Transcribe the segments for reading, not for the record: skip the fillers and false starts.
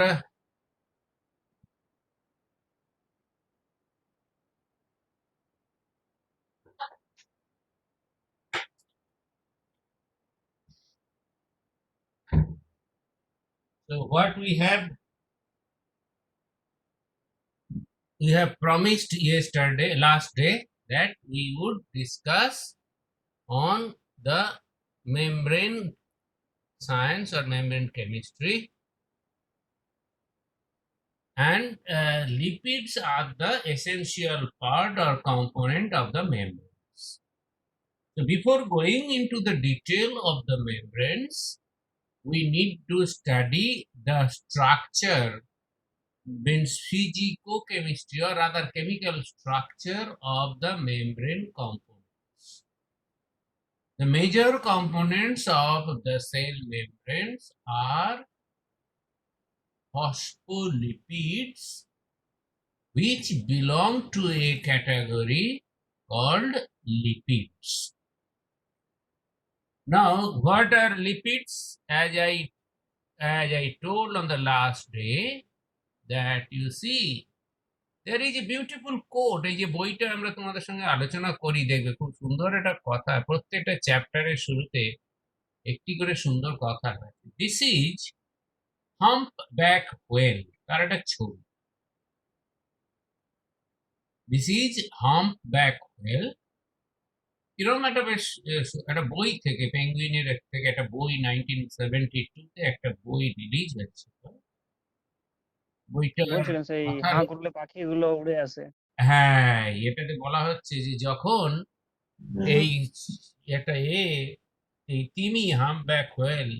So what we have promised yesterday, last day, that we would discuss on the membrane science or membrane chemistry, and lipids are the essential part or component of the membranes. So before going into the detail of the membranes, we need to study the structure, means physicochemistry or rather chemical structure of the membrane components. The major components of the cell membranes are phospholipids, which belong to a category called lipids. Now, what are lipids? As I told on the last day, that you see there is a beautiful quote. এই যে বইটা আমরা তোমাদের সঙ্গে আলোচনা করি, দেখবে খুব সুন্দর একটা কথা, প্রত্যেকটা চ্যাপ্টারের শুরুতে একটি করে সুন্দর কথা রয়েছে। This is humpback whale, তার একটা ছবি। This is humpback whale, কিরকম একটা বেশ একটা বই থেকে, পেঙ্গুইনের থেকে একটা বই 1972-তে একটা বই রিলিজ হয়েছিল। বইটা বলছিলেন সেই কথা, হাঁ করলে পাখিগুলো উড়ে আসে। হ্যাঁ, এটাতে বলা হচ্ছে যে যখন এই একটা এই তিমি হাম্পব্যাক হোয়েল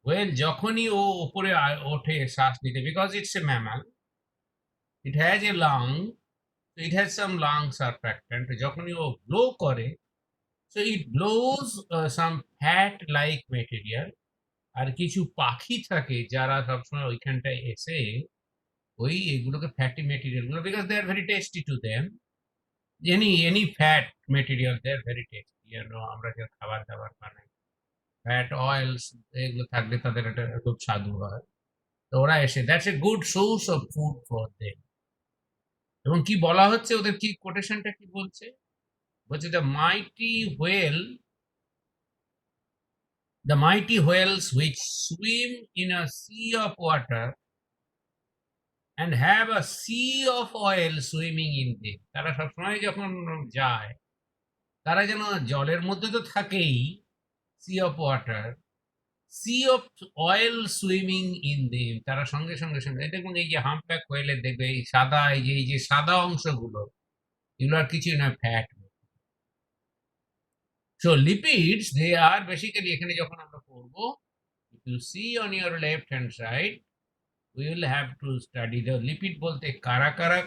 হোয়েল যখনই ও উপরে ওঠে শ্বাস নিতে, because it's a mammal, it has a long, it has some long surfactant, যখনই ও ব্লো করে, so it blows some fat like material. আর কিছু পাখি থাকে যারা সবসময় ওইখানটায় এসে ওই এগুলোকে ফ্যাটি মেটেরিয়াল গুলো, because they are very tasty to them, any fat material, they are very tasty, আমরা যে খাবার দাবার বানাই, ফ্যাট অয়েলস এগুলো থাকলে তাদের এটা খুব স্বাদু হয়। তো ওরা এসে, that's a good source of food for them. এবং কি বলা হচ্ছে, ওদের কি কোটেশনটা কি বলছে, বলছে the mighty whales which swim in a sea of water and have a sea of oil swimming in them, তারা সবসময় যখন যায়, তারা যেন জলের মধ্যে তো থাকেই, sea of water, sea of oil swimming in them, তারা সঙ্গে সঙ্গে সঙ্গে দেখুন, এই যে হাম্পব্যাক হোয়েলের দেখবে এই সাদা, এই যে সাদা অংশগুলো, এগুলো আর কিছুই না, ফ্যাট। সো লিপিডস দে আর বেসিক্যালি, এখানে যখন আমরা পড়বো, if you see on your left hand side, we will have to study the lipid বলতে কারা কারা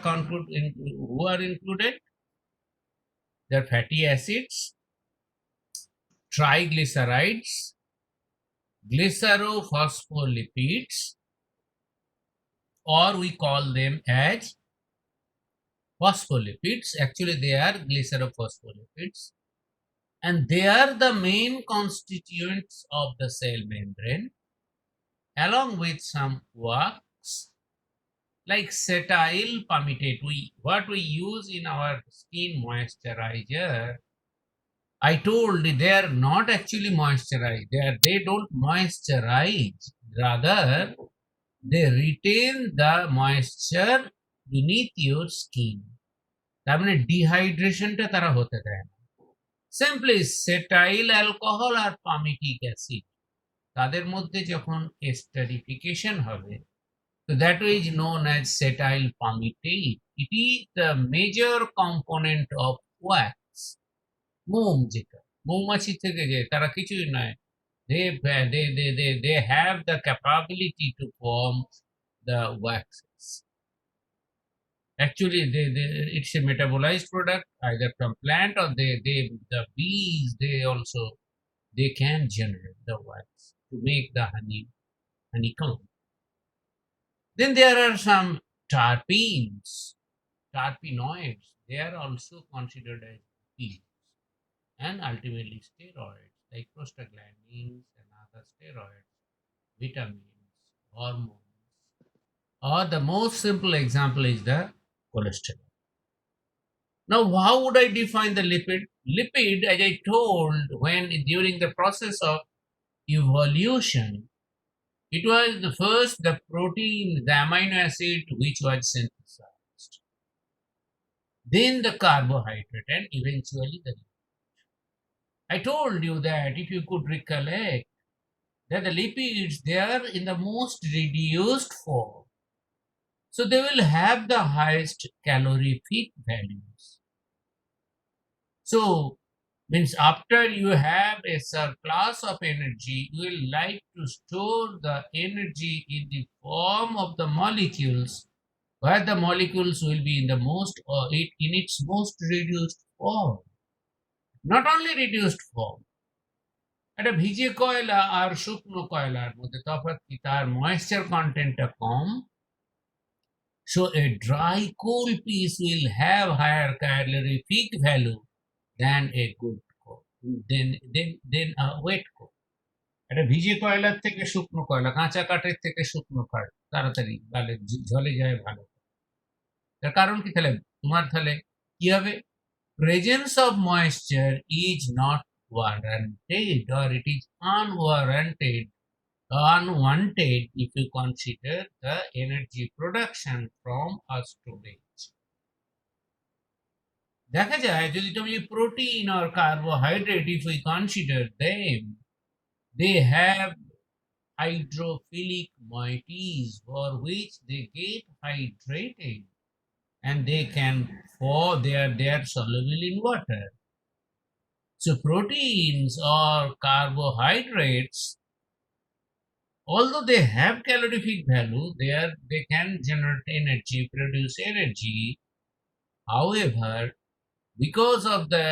who are included. The fatty acids, triglycerides, glycerophospholipids, or we call them as phospholipids. Actually, they are glycerophospholipids, and they are the main constituents of the cell membrane, along with some wax like cetyl palmitate. What we use in our skin moisturizer, I told they are not actually moisturized. They don't moisturize. Rather, they retain the moisture beneath your skin. তার মানে ডিহাইড্রেশনটা তারা হতে দেয় না। Simply সেটাইল alcohol আর palmitic acid, তাদের মধ্যে যখন esterification হবে, so that is known as cetyl palmitate. It is the major component of wax. মোম, যেটা মৌমাছি থেকে যে তারা কিছুই নয়, they have the capability to form the waxes. Actually, it's a metabolized product either from plant, or the bees, they can generate the wax to make the honeycomb. Then there are some terpenes, terpenoids. They are also considered as bees, and ultimately steroids like prostaglandins and other steroids, vitamins, hormones. Or the most simple example is the cholesterol. Now, how would I define the lipid? Lipid, as I told, when during the process of evolution, it was the first the protein, the amino acid which was synthesized, then the carbohydrate, and eventually the. I told you that if you could recollect that the lipids they are in the most reduced form, so they will have the highest calorific values. So means after you have a surplus of energy, you will like to store the energy in the form of the molecules, where the molecules will be in the most or it in its most reduced form. Not only reduced form, একটা ভিজে কয়লা আর শুকনো কয়লার মধ্যে তফাৎ কি তার moisture কন্টেন্টটা কম. So a dry coal piece will have higher calorific value than a good coal, then a wet coal. একটা ভিজে কয়লার থেকে শুকনো কয়লা, কাঁচা কাঠের থেকে শুকনো কাঠ তাড়াতাড়ি তাহলে ঝলে যায় ভালো. তার কারণ কি তাহলে তোমার তাহলে কি হবে? Presence of moisture is not warranted or it is unwanted if you consider the energy production from a storage. দেখা যায় যদি তুমি protein or carbohydrate, if we consider them, they have hydrophilic moieties for which they get hydrated and they are soluble in water. So proteins or carbohydrates, although they have calorific value, they can generate energy, produce energy. However, because of the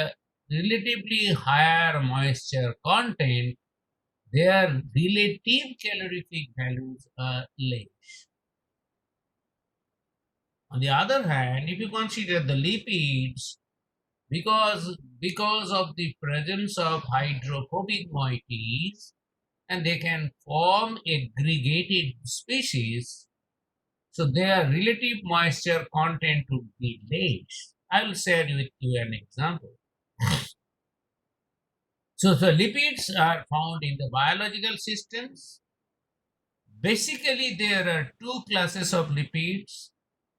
relatively higher moisture content, their relative calorific values are less. On the other hand, if you consider the lipids, because of the presence of hydrophobic moieties, and they can form aggregated species, so their relative moisture content would be less. I will share with you an example. So lipids are found in the biological systems. Basically, there are two classes of lipids.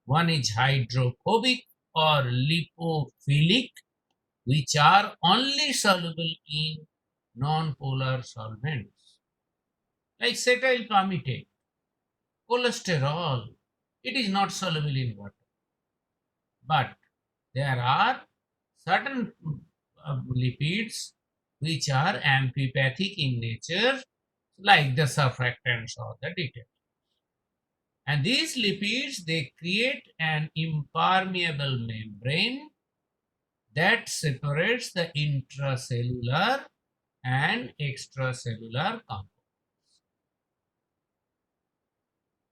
One is hydrophobic or lipophilic, which are only soluble in non-polar solvents, like cetyl palmitate, cholesterol. It is not soluble in water, but there are certain lipids which are amphipathic in nature, like the surfactants or the detergents. And these lipids they create an impermeable membrane that separates the intracellular and extracellular components.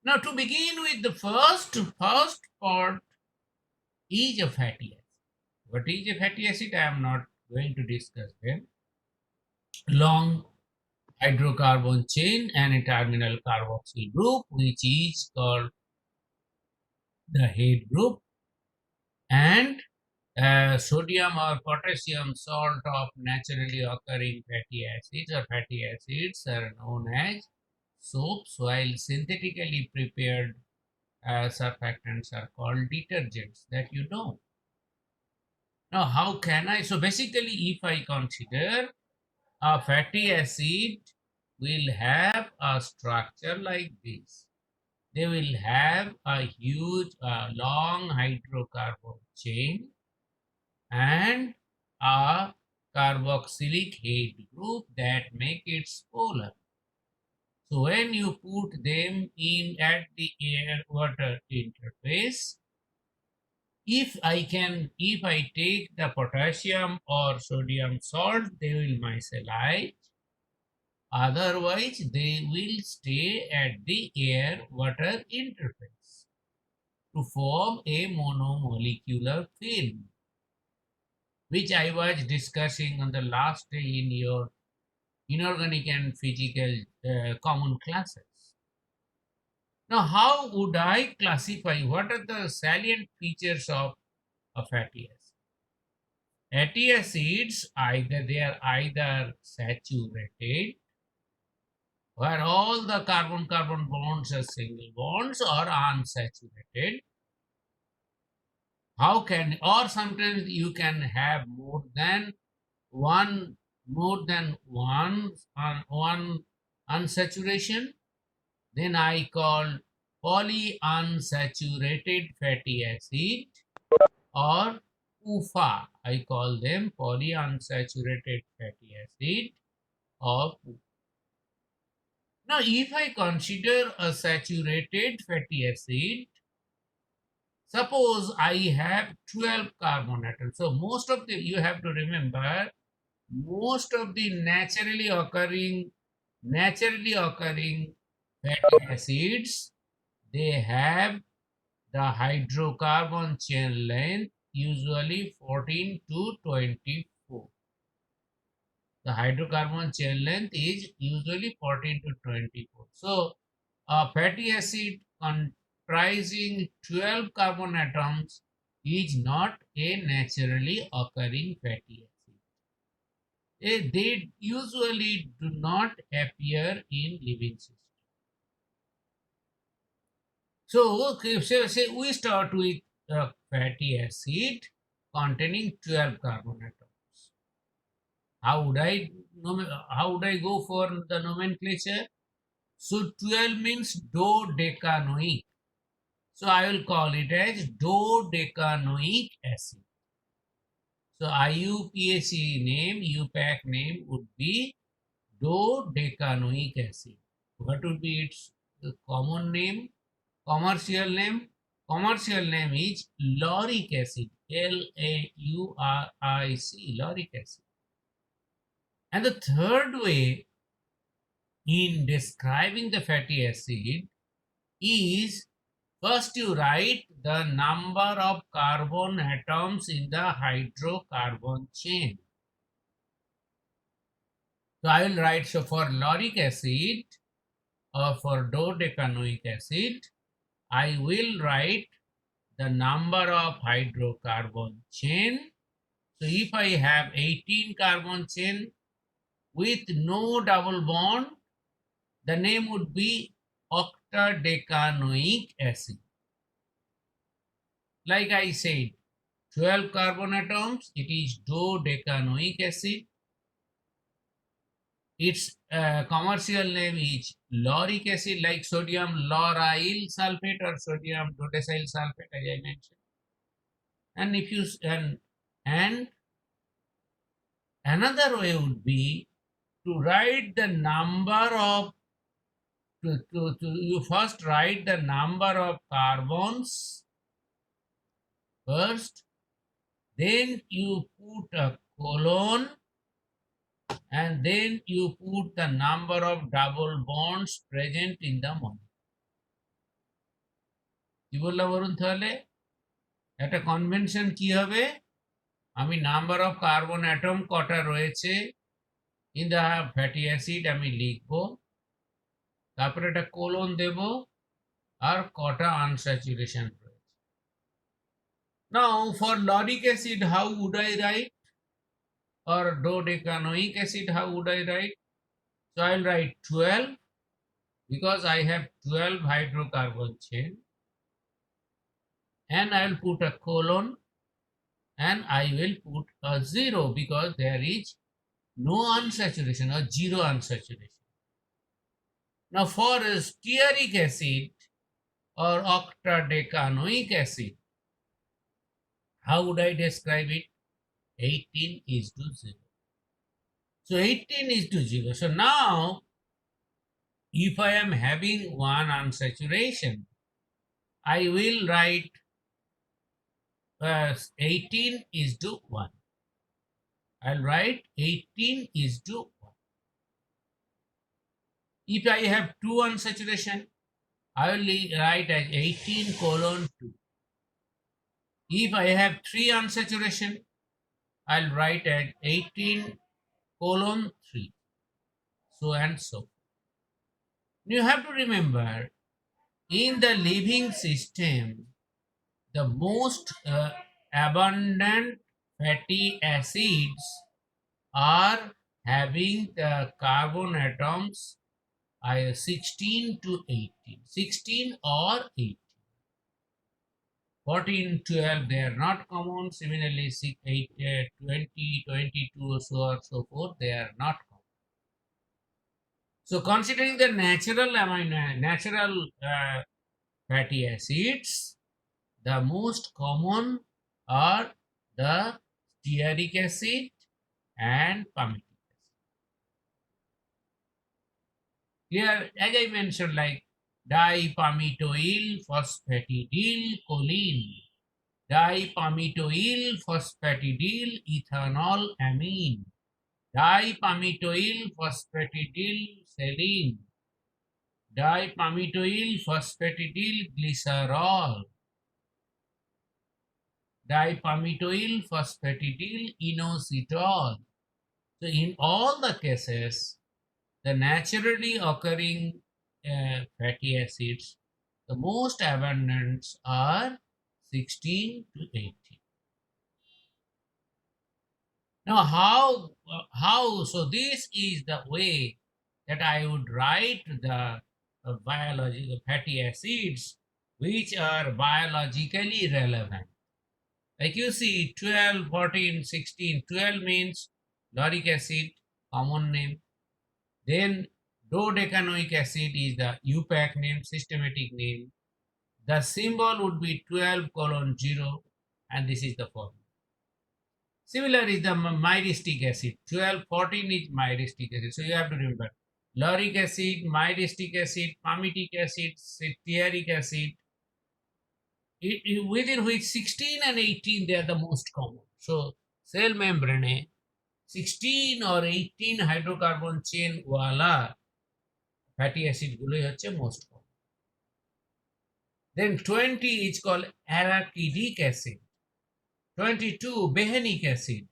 Now, to begin with, the first part is a fatty acid. What is a fatty acid? I am not going to discuss them. Long hydrocarbon chain and a terminal carboxyl group, which is called the head group, and sodium or potassium salt of naturally occurring fatty acids or fatty acids are known as soaps, while synthetically prepared surfactants are called detergents, that you know. Now, how can I? So basically, if I consider a fatty acid will have a structure like this. They will have a huge, long hydrocarbon chain and a carboxylic head group that make it polar. So when you put them in at the air-water interface, if I take the potassium or sodium salt, they will micellate. Otherwise, they will stay at the air-water interface to form a monomolecular film, which I was discussing on the last day in your inorganic and physical common classes. Now, how would I classify what are the salient features of a fatty acid? Fatty acids, they are either saturated, where all the carbon-carbon bonds are single bonds, or unsaturated. Or sometimes you can have more than one unsaturation. Then I call polyunsaturated fatty acid, or PUFA. I call them polyunsaturated fatty acid or PUFA. Now, if I consider a saturated fatty acid, suppose I have 12 carbon atoms. So you have to remember, most of the naturally occurring fatty acids, they have the hydrocarbon chain length usually 14 to 24. The hydrocarbon chain length is usually 14 to 24. So a fatty acid comprising 12 carbon atoms is not a naturally occurring fatty acid. They usually do not appear in living systems. So, okay, say we start with a fatty acid containing 12 carbon atoms. How would I go for the nomenclature? So 12 means dodecanoic. So I will call it as dodecanoic acid. So UPAC name would be dodecanoic acid. What would be its common name? Commercial name? Commercial name is lauric acid. Lauric, lauric acid. And the third way in describing the fatty acid is, first you write the number of carbon atoms in the hydrocarbon chain. So I will write, so for lauric acid or for dodecanoic acid, I will write the number of hydrocarbon chain. So if I have 18 carbon chain with no double bond, the name would be octadecanoic acid. Like I said, 12 carbon atoms, it is dodecanoic acid. Its commercial name is lauric acid, like sodium lauryl sulfate or sodium dodecyl sulfate, as I mentioned. And if you and another way would be to write the number of you first write the number of carbons first, then you put a colon, and then you put the number of double bonds present in the molecule. কি বললাম বলুন তাহলে? একটা convention কি হবে? আমি number of carbon atom কটা রয়েছে ইন দ্য ফ্যাটি অ্যাসিড আমি লিখব, তারপরে একটা কোলন দেব, আর কটা আনস্যাচুরেশন রয়েছে। Now for lauric acid how would I write, or dodecanoic acid, how would I write? So I'll write 12 because I have 12 hydrocarbon chain, and I'll put a colon, and I will put a 0 because there is no unsaturation or 0 unsaturation. Now for stearic acid or octadecanoic acid, how would I describe it? 18 is to 0. So 18 is to 0. So now if I am having one unsaturation, I will write 18 is to 1. I'll write 18 is to 1. If I have 2 unsaturation, I will write as 18 colon 2. If I have 3 unsaturation, I'll write as 18 colon 3. So and so. You have to remember, in the living system, the most abundant fatty acids are having the carbon atoms 16 to 18, 16 or 18. 14, 12, they are not common. Similarly, 6, 8, 20, 22, so on so forth, they are not common. So, considering the natural fatty acids, the most common are the stearic acid and palmitic acid. Here, as I mentioned, like dipalmitoyl phosphatidyl choline, dipalmitoyl phosphatidyl ethanol amine, dipalmitoyl phosphatidyl serine, dipalmitoyl phosphatidyl glycerol, dipalmitoyl phosphatidyl inositol. So, in all the cases, the naturally occurring fatty acids, the most abundant are 16 to 18. Now, how? So, this is the way that I would write the biological fatty acids which are biologically relevant. Like you see, 12, 14, 16. 12 means lauric acid, common name. Then dodecanoic acid is the UPAC name, systematic name. The symbol would be 12:0, and this is the formula. Similar is the myristic acid. 12, 14 is myristic acid. So you have to remember lauric acid, myristic acid, palmitic acid, stearic acid, within which 16 and 18 they are the most common. So cell membrane 16 or 18 hydrocarbon chain wala fatty acid গুলোই হচ্ছে most common. Then 20 is called arachidic acid, 22 behenic acid,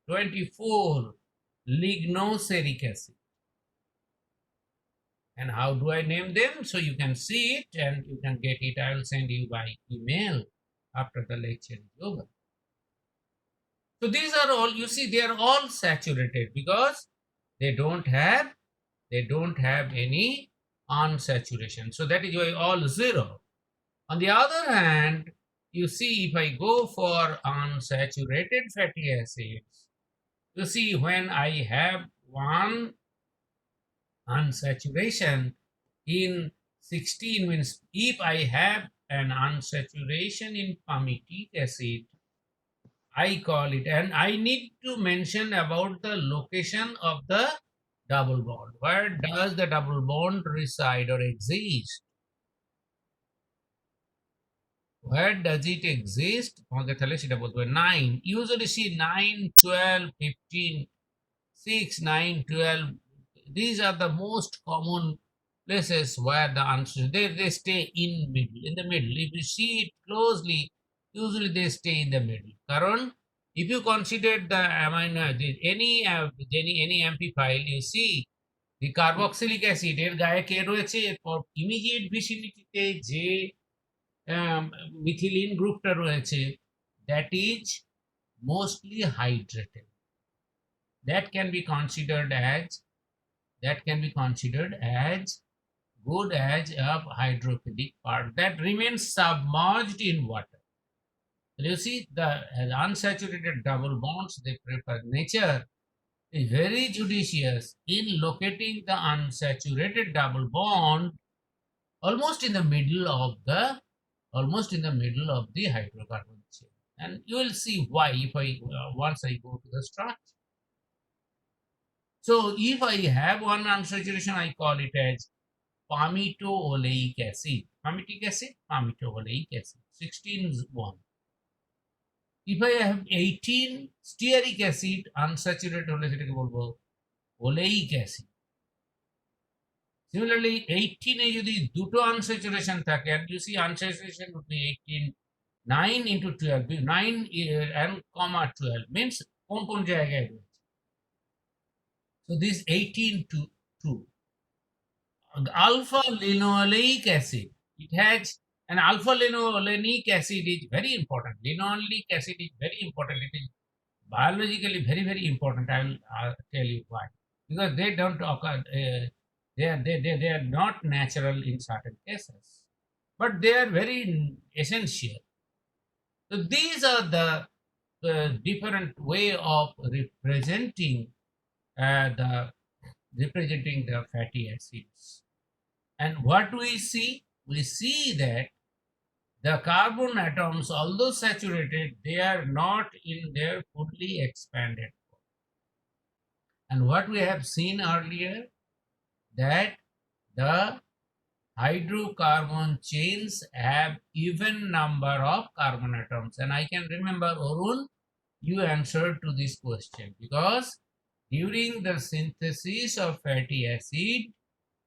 24 lignoceric acid. And how do I name them? So you can see it and you can get it. I will send you by email after the lecture is over. So these are all, you see, they are all saturated because they don't have any unsaturation. So that is why all zero. On the other hand, you see, if I go for unsaturated fatty acids, you see, when I have one unsaturation in 16 means if I have an unsaturation in palmitic acid, I call it, and I need to mention about the location of the double bond. Where does the double bond reside or exist? Where does it exist? আমাকে তাহলে সেটা বলতে হবে 9. Usually see 9, 12, 15, 6, 9, 12. These are the most common places where the answers they stay in the middle. If you see it closely, usually they stay in the middle. কারণ if you consider the amino any amphiphile, you see the carboxylic acid এর গায়ে কে রয়েছে এরপর immediate vicinity যে methylene গ্রুপটা রয়েছে, that is mostly hydrated. That can be considered as good as a hydrophilic part that remains submerged in water. So you see, the unsaturated double bonds, they prefer nature is very judicious in locating the unsaturated double bond almost in the middle of the hydrocarbon chain. And you will see why if I once I go to the structure. So if I have one unsaturation, I call it as palmito-oleic acid. Palmitic acid, palmito-oleic acid. 16 is 1. If I have 18 stearic acid, unsaturated হলে সেটাকে বলবো oleic acid. Similarly, 18 এ যদি দুটো unsaturation থাকে, and you see unsaturation would be 18, 9 into 12, 9 and comma 12 means কোন জায়গায় রয়েছে. So this 18 to 2. Alpha linoleic acid. It has an alpha-linolenic acid is very important. Linoleic acid is very important. It is biologically very, very important. I will tell you why. Because they don't occur, they are not natural in certain cases, but they are very essential. So these are the different way of representing the fatty acids. And what we see? We see that the carbon atoms, although saturated, they are not in their fully expanded form. And what we have seen earlier, that the hydrocarbon chains have even number of carbon atoms. And I can remember, Arun, you answered to this question, because during the synthesis of fatty acid,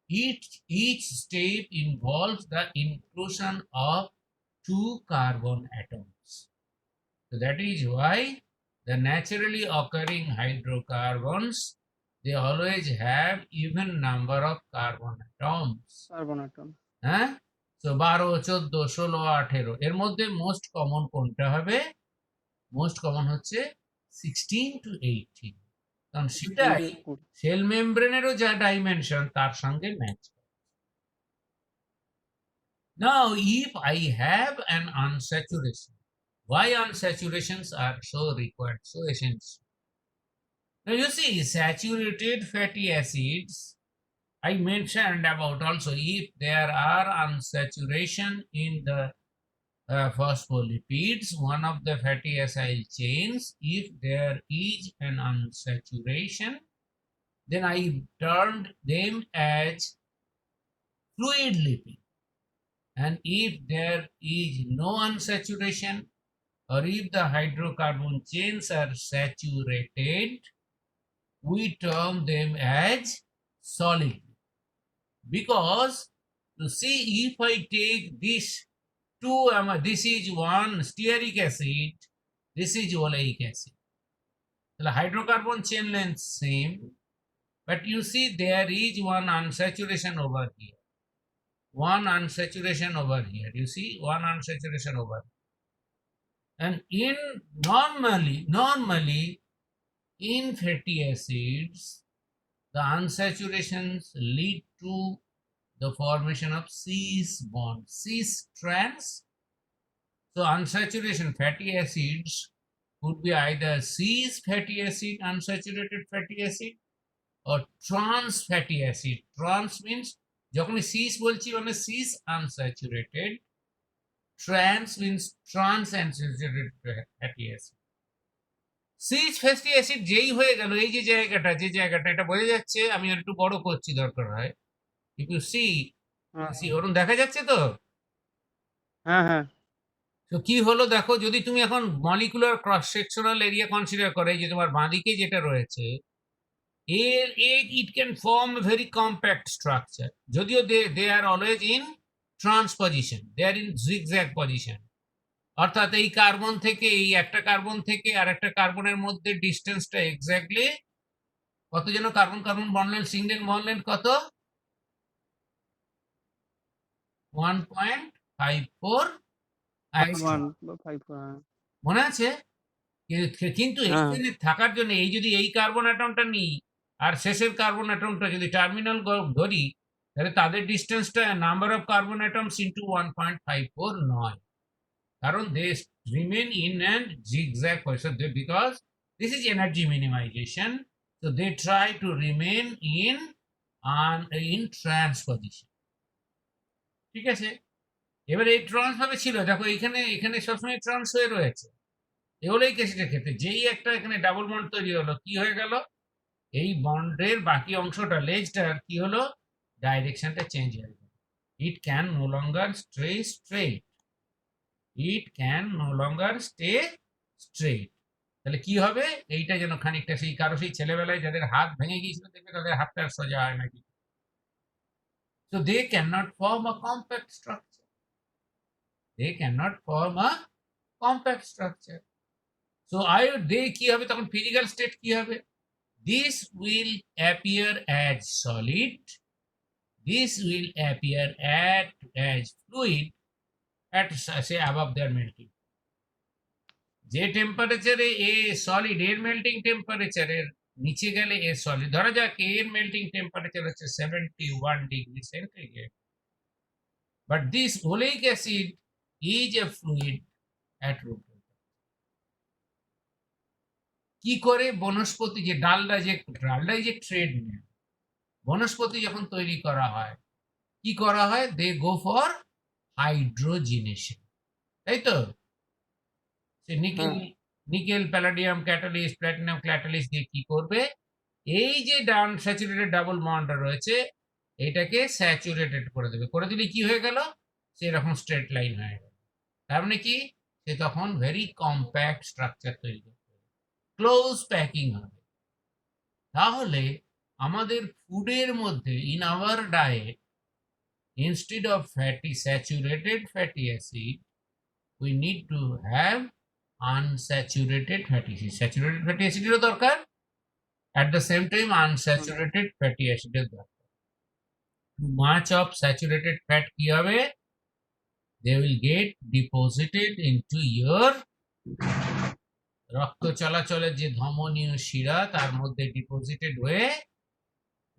each step involves the inclusion of 2 carbon atoms. So that is why the naturally occurring hydrocarbons, they always have even number of carbon atoms. Carbon atom হ্যাঁ, so 12, 14, 16, 18 এর মধ্যে most common কোনটা হবে? Most common হচ্ছে 16 to 18, কারণ সেটাই sell মেমব্রেনেরও যা dimension তার সঙ্গে ম্যাচ করে। Now if I have an unsaturation, why unsaturations are so required, so essential? Now you see, saturated fatty acids, I mentioned about also, if there are unsaturation in the phospholipids, one of the fatty acyl chains, if there is an unsaturation, then I termed them as fluid lipid. And if there is no unsaturation, or if the hydrocarbon chains are saturated, we term them as solid. Because you see, if I take this this is one stearic acid, this is oleic acid. The hydrocarbon chain length same, but you see there is one unsaturation over here. One unsaturation over here. You see one unsaturation over here. And normally in fatty acids, the unsaturations lead to the formation of cis bond, cis trans. So unsaturation fatty acids could be either cis fatty acid, unsaturated fatty acid, or trans fatty acid. Trans means যখনই cis বলছি মানে cis unsaturated, trans means trans unsaturated fatty acid. Cis fatty acid যেই হয়ে গেল, এই যে জায়গাটা এটা বোঝা যাচ্ছে, আমি একটু বড় করছি দরকার হয়। ইফ ইউ সি অরুণ, দেখা যাচ্ছে তো? হ্যাঁ হ্যাঁ তো কি হলো দেখো, যদি তুমি এখন molecular cross sectional area consider করে, যে তোমার বাঁদিকে যেটা রয়েছে, it can form a very compact structure, যদিও they are always in transposition, they are in zigzag position. অর্থাৎ এই কার্বন থেকে, এই একটা কার্বন থেকে আর একটা কার্বনের মধ্যে ডিস্টেন্সটা এক্স্যাক্টলি কত যেন? Carbon carbon bond length, single bond length কত? 1.54 মনে আছে? কিন্তু এখানে থাকার জন্য এই যদি এই কার্বন অ্যাটমটা নিই আর শেষের কার্বন অ্যাটমটা যদি টার্মিনাল ধরি, তাহলে তাদের ডিস্টেন্সটা number of carbon atoms into 1.54 নয়, কারণ they remain in and zigzag position, because this is energy minimization, so they try to remain in transposition. ঠিক আছে, এবার এই ট্রান্স ভাবে ছিল, দেখো এখানে সবসময় ট্রান্স হয়ে রয়েছে। এগুলোই কেসের ক্ষেত্রে যেই একটা এখানে ডাবল বন্ড তৈরি হলো, কি হয়ে গেল? এই বন্ডের বাকি অংশটা, লেজটার কি হলো? ডাইরেকশনটা চেঞ্জ হয়ে গেল। It can no longer stay straight, it can no longer stay straight. তাহলে কি হবে? এইটা যেন খানিকটা সেই কারো সেই ছেলেবেলায় যাদের হাত ভেঙে গিয়েছিল, দেখবে তাদের হাতটা আর সোজা হয় নাকি। So they cannot form a compact structure. They cannot form a compact structure. So they কি হবে তখন? ফিজিক্যাল স্টেট কি হবে? This will appear as solid, this will appear as fluid at say above their melting. যে টেম্পারেচারে এ solid এর melting টেম্পারেচারের নিচে গেলে এ সলিড, ধরা যাক এর মেল্টিং টেম্পারেচার হচ্ছে 71 degree centigrade, but this oleic acid is a fluid at room temperature. কি করে বনস্পতি যে ডালডাই যে ট্রেড নেয়, বনস্পতি যখন তৈরি করা হয় কি করা হয়, দে গো ফর হাইড্রোজিনেশন, তাই তো? সে nickel palladium catalyst platinum catalyst দিয়ে কি করবে, এই যে ডান স্যাচুরেটেড ডাবল বন্ড রয়েছে এটাকে স্যাচুরেটেড করে দেবে, করে দিলে কি হয়ে গেল, সে এরকম স্ট্রেট লাইন হয়ে গেল। তার মানে কি, সে তখন ভেরি কম্প্যাক্ট স্ট্রাকচার তৈরি করবে, ক্লোজ প্যাকিং হবে। তাহলে আমাদের ফুডের মধ্যে in our diet instead of saturated fatty acid we need to have unsaturated fatty acid. Saturated fatty acid এরও দরকার, at the same time unsaturated fatty acid এর দরকার। Too much of saturated fat কি হবে, they will get deposited into your রক্ত চলাচলের যে ধমনীয় শিরা তার মধ্যে ডিপোজিটেড হয়ে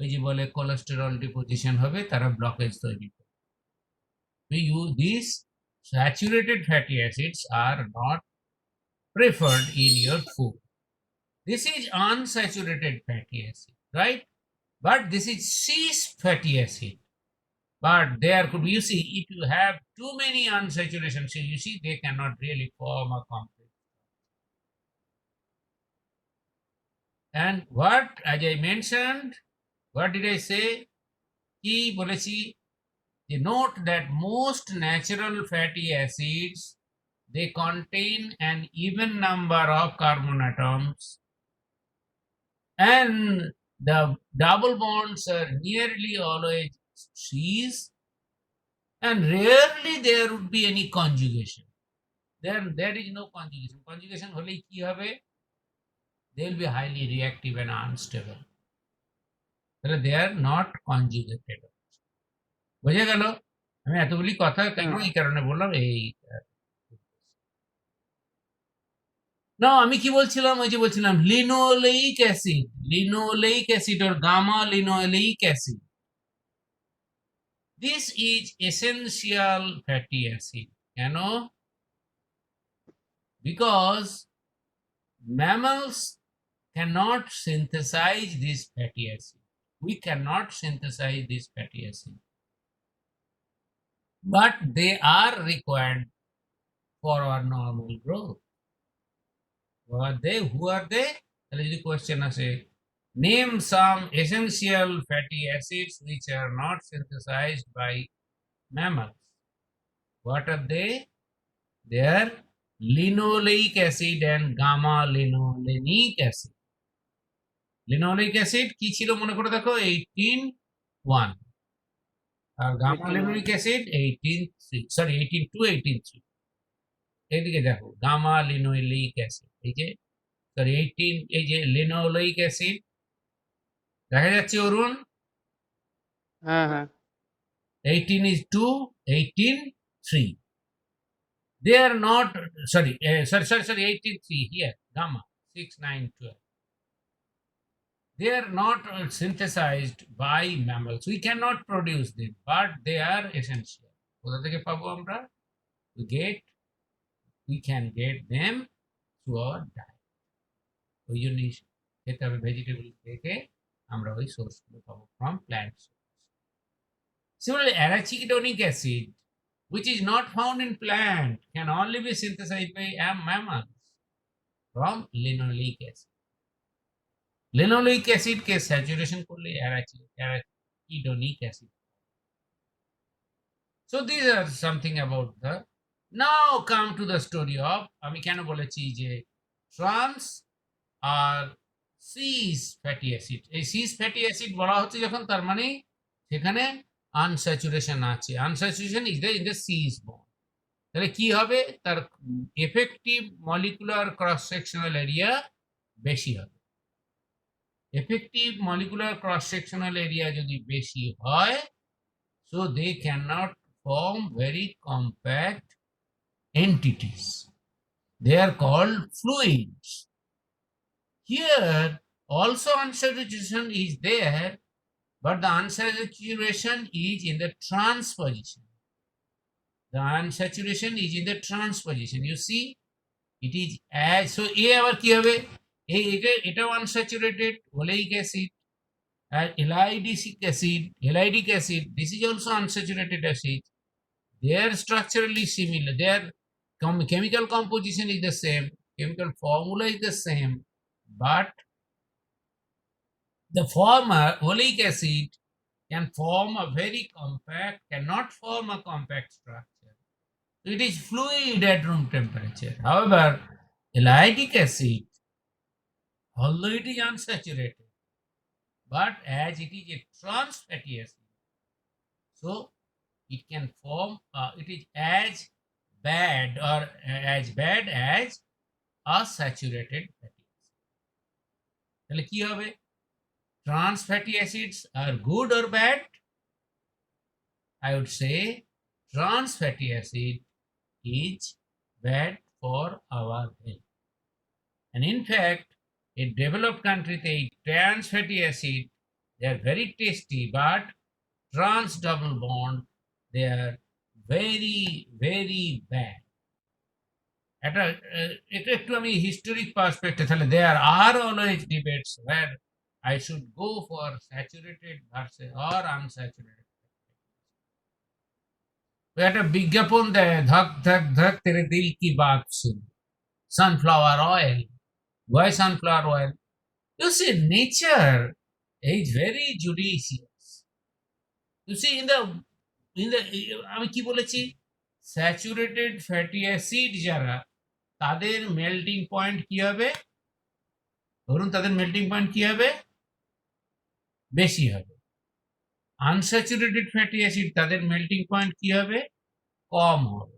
ওই যে বলে কোলেস্টেরল ডিপোজিশন হবে, তারা ব্লকেজ তৈরি করে। We use these saturated fatty acids are not preferred in your food. This is unsaturated fatty acid, right? But this is cis fatty acid. But there could be, you see, if you have too many unsaturation, so you see they cannot really form a complex. And what, as I mentioned, what did I say? Ki bolechi, note that most natural fatty acids, they contain an even number of carbon atoms and the double bonds are nearly always cis and rarely there would be any conjugation. There is no conjugation. Conjugation hole ki hobe, they will be highly reactive and unstable. They are not conjugated. বোঝা গেল? আমি এতগুলি কথা কেন এই কারণে বললাম, এই না আমি কি বলছিলাম, ওই যে বলছিলাম linoleic acid or gamma linoleic acid, this is essential fatty acid. কেন? Because mammals cannot synthesize this fatty acid. We cannot synthesize this fatty acid, but they are required for our normal growth. Who are they? তাহলে যদি question আসে, name some essential fatty acids which are not synthesized by mammals. What are they? They are linoleic acid and gamma linolenic acid. Linoleic acid কি ছিল মনে করে দেখো, 18(1) আর gamma linoleic acid 18(2) এইদিকে দেখো গামা লিনোলেইক অ্যাসিড, এই যে সরি 18, এই যে লিনোলেইক অ্যাসিড দেখা যাচ্ছে অরুণ, হ্যাঁ হ্যাঁ 18 is 2, 18 3. They are not sorry 18 3 here, gamma 6 9 12. They are not synthesized by mammals. We cannot produce them, but they are essential. কোথা থেকে পাবো আমরা? We can get them through our diet. ওই জন্যই খেতে হবে ভেজিটেবল থেকে আমরা ওই সোর্সগুলো পাবো from plant source. Similarly, arachidonic acid, which is not found in plant, can only be synthesized by mammals from linoleic acid. Linoleic acid के saturation করলে arachidonic acid. So these are something about the. Now come to the story of, আমি কেন বলেছি যে trans আর cis fatty acid. এই cis fatty acid বলা হচ্ছে যখন, তার মানে সেখানে unsaturation আছে, unsaturation is there in the cis bond. তাহলে কি হবে, তার effective molecular cross sectional area বেশি হবে। effective molecular cross sectional area যদি বেশি হয় So they cannot form very compact entities. They are called fluids. Here also unsaturation is there, but the unsaturation is in the transposition. The unsaturation is in the transposition. You see, it is as so A আবার কি হবে? এটাও unsaturated oleic acid, and halidic acid. This is also unsaturated acid. They are structurally similar. Their chemical composition is the same. Chemical formula is the same, but the former oleic acid cannot form a compact structure. It is fluid at room temperature. However, halidic acid, although it is unsaturated, but as it is a trans fatty acid, so it can form, it is as bad as a saturated fatty acid. তাহলে কি হবে? Trans fatty acids are good or bad? I would say trans fatty acid is bad for our health. And in fact, in developed countries, they trans fatty acid, they are very tasty, but trans double bond, they are very, very bad. এটা একটু আমি historic perspective, তাহলে there are always debates where I should go for saturated versus or unsaturated. তো একটা বিজ্ঞাপন দেয়, ধক ধক ধক তেরে দিল কি বাত সুন, sunflower oil. Why sunflower oil? You see, nature is very judicious. You see, in the আমি কি বলেছি, স্যাচুরেটেড ফ্যাটি অ্যাসিড যারা, তাদের মেল্টিং পয়েন্ট কি হবে? ধরুন তাদের মেল্টিং পয়েন্ট কি হবে? বেশি হবে। আনস্যাচুরেটেড ফ্যাটি অ্যাসিড তাদের মেল্টিং পয়েন্ট কি হবে? কম হবে।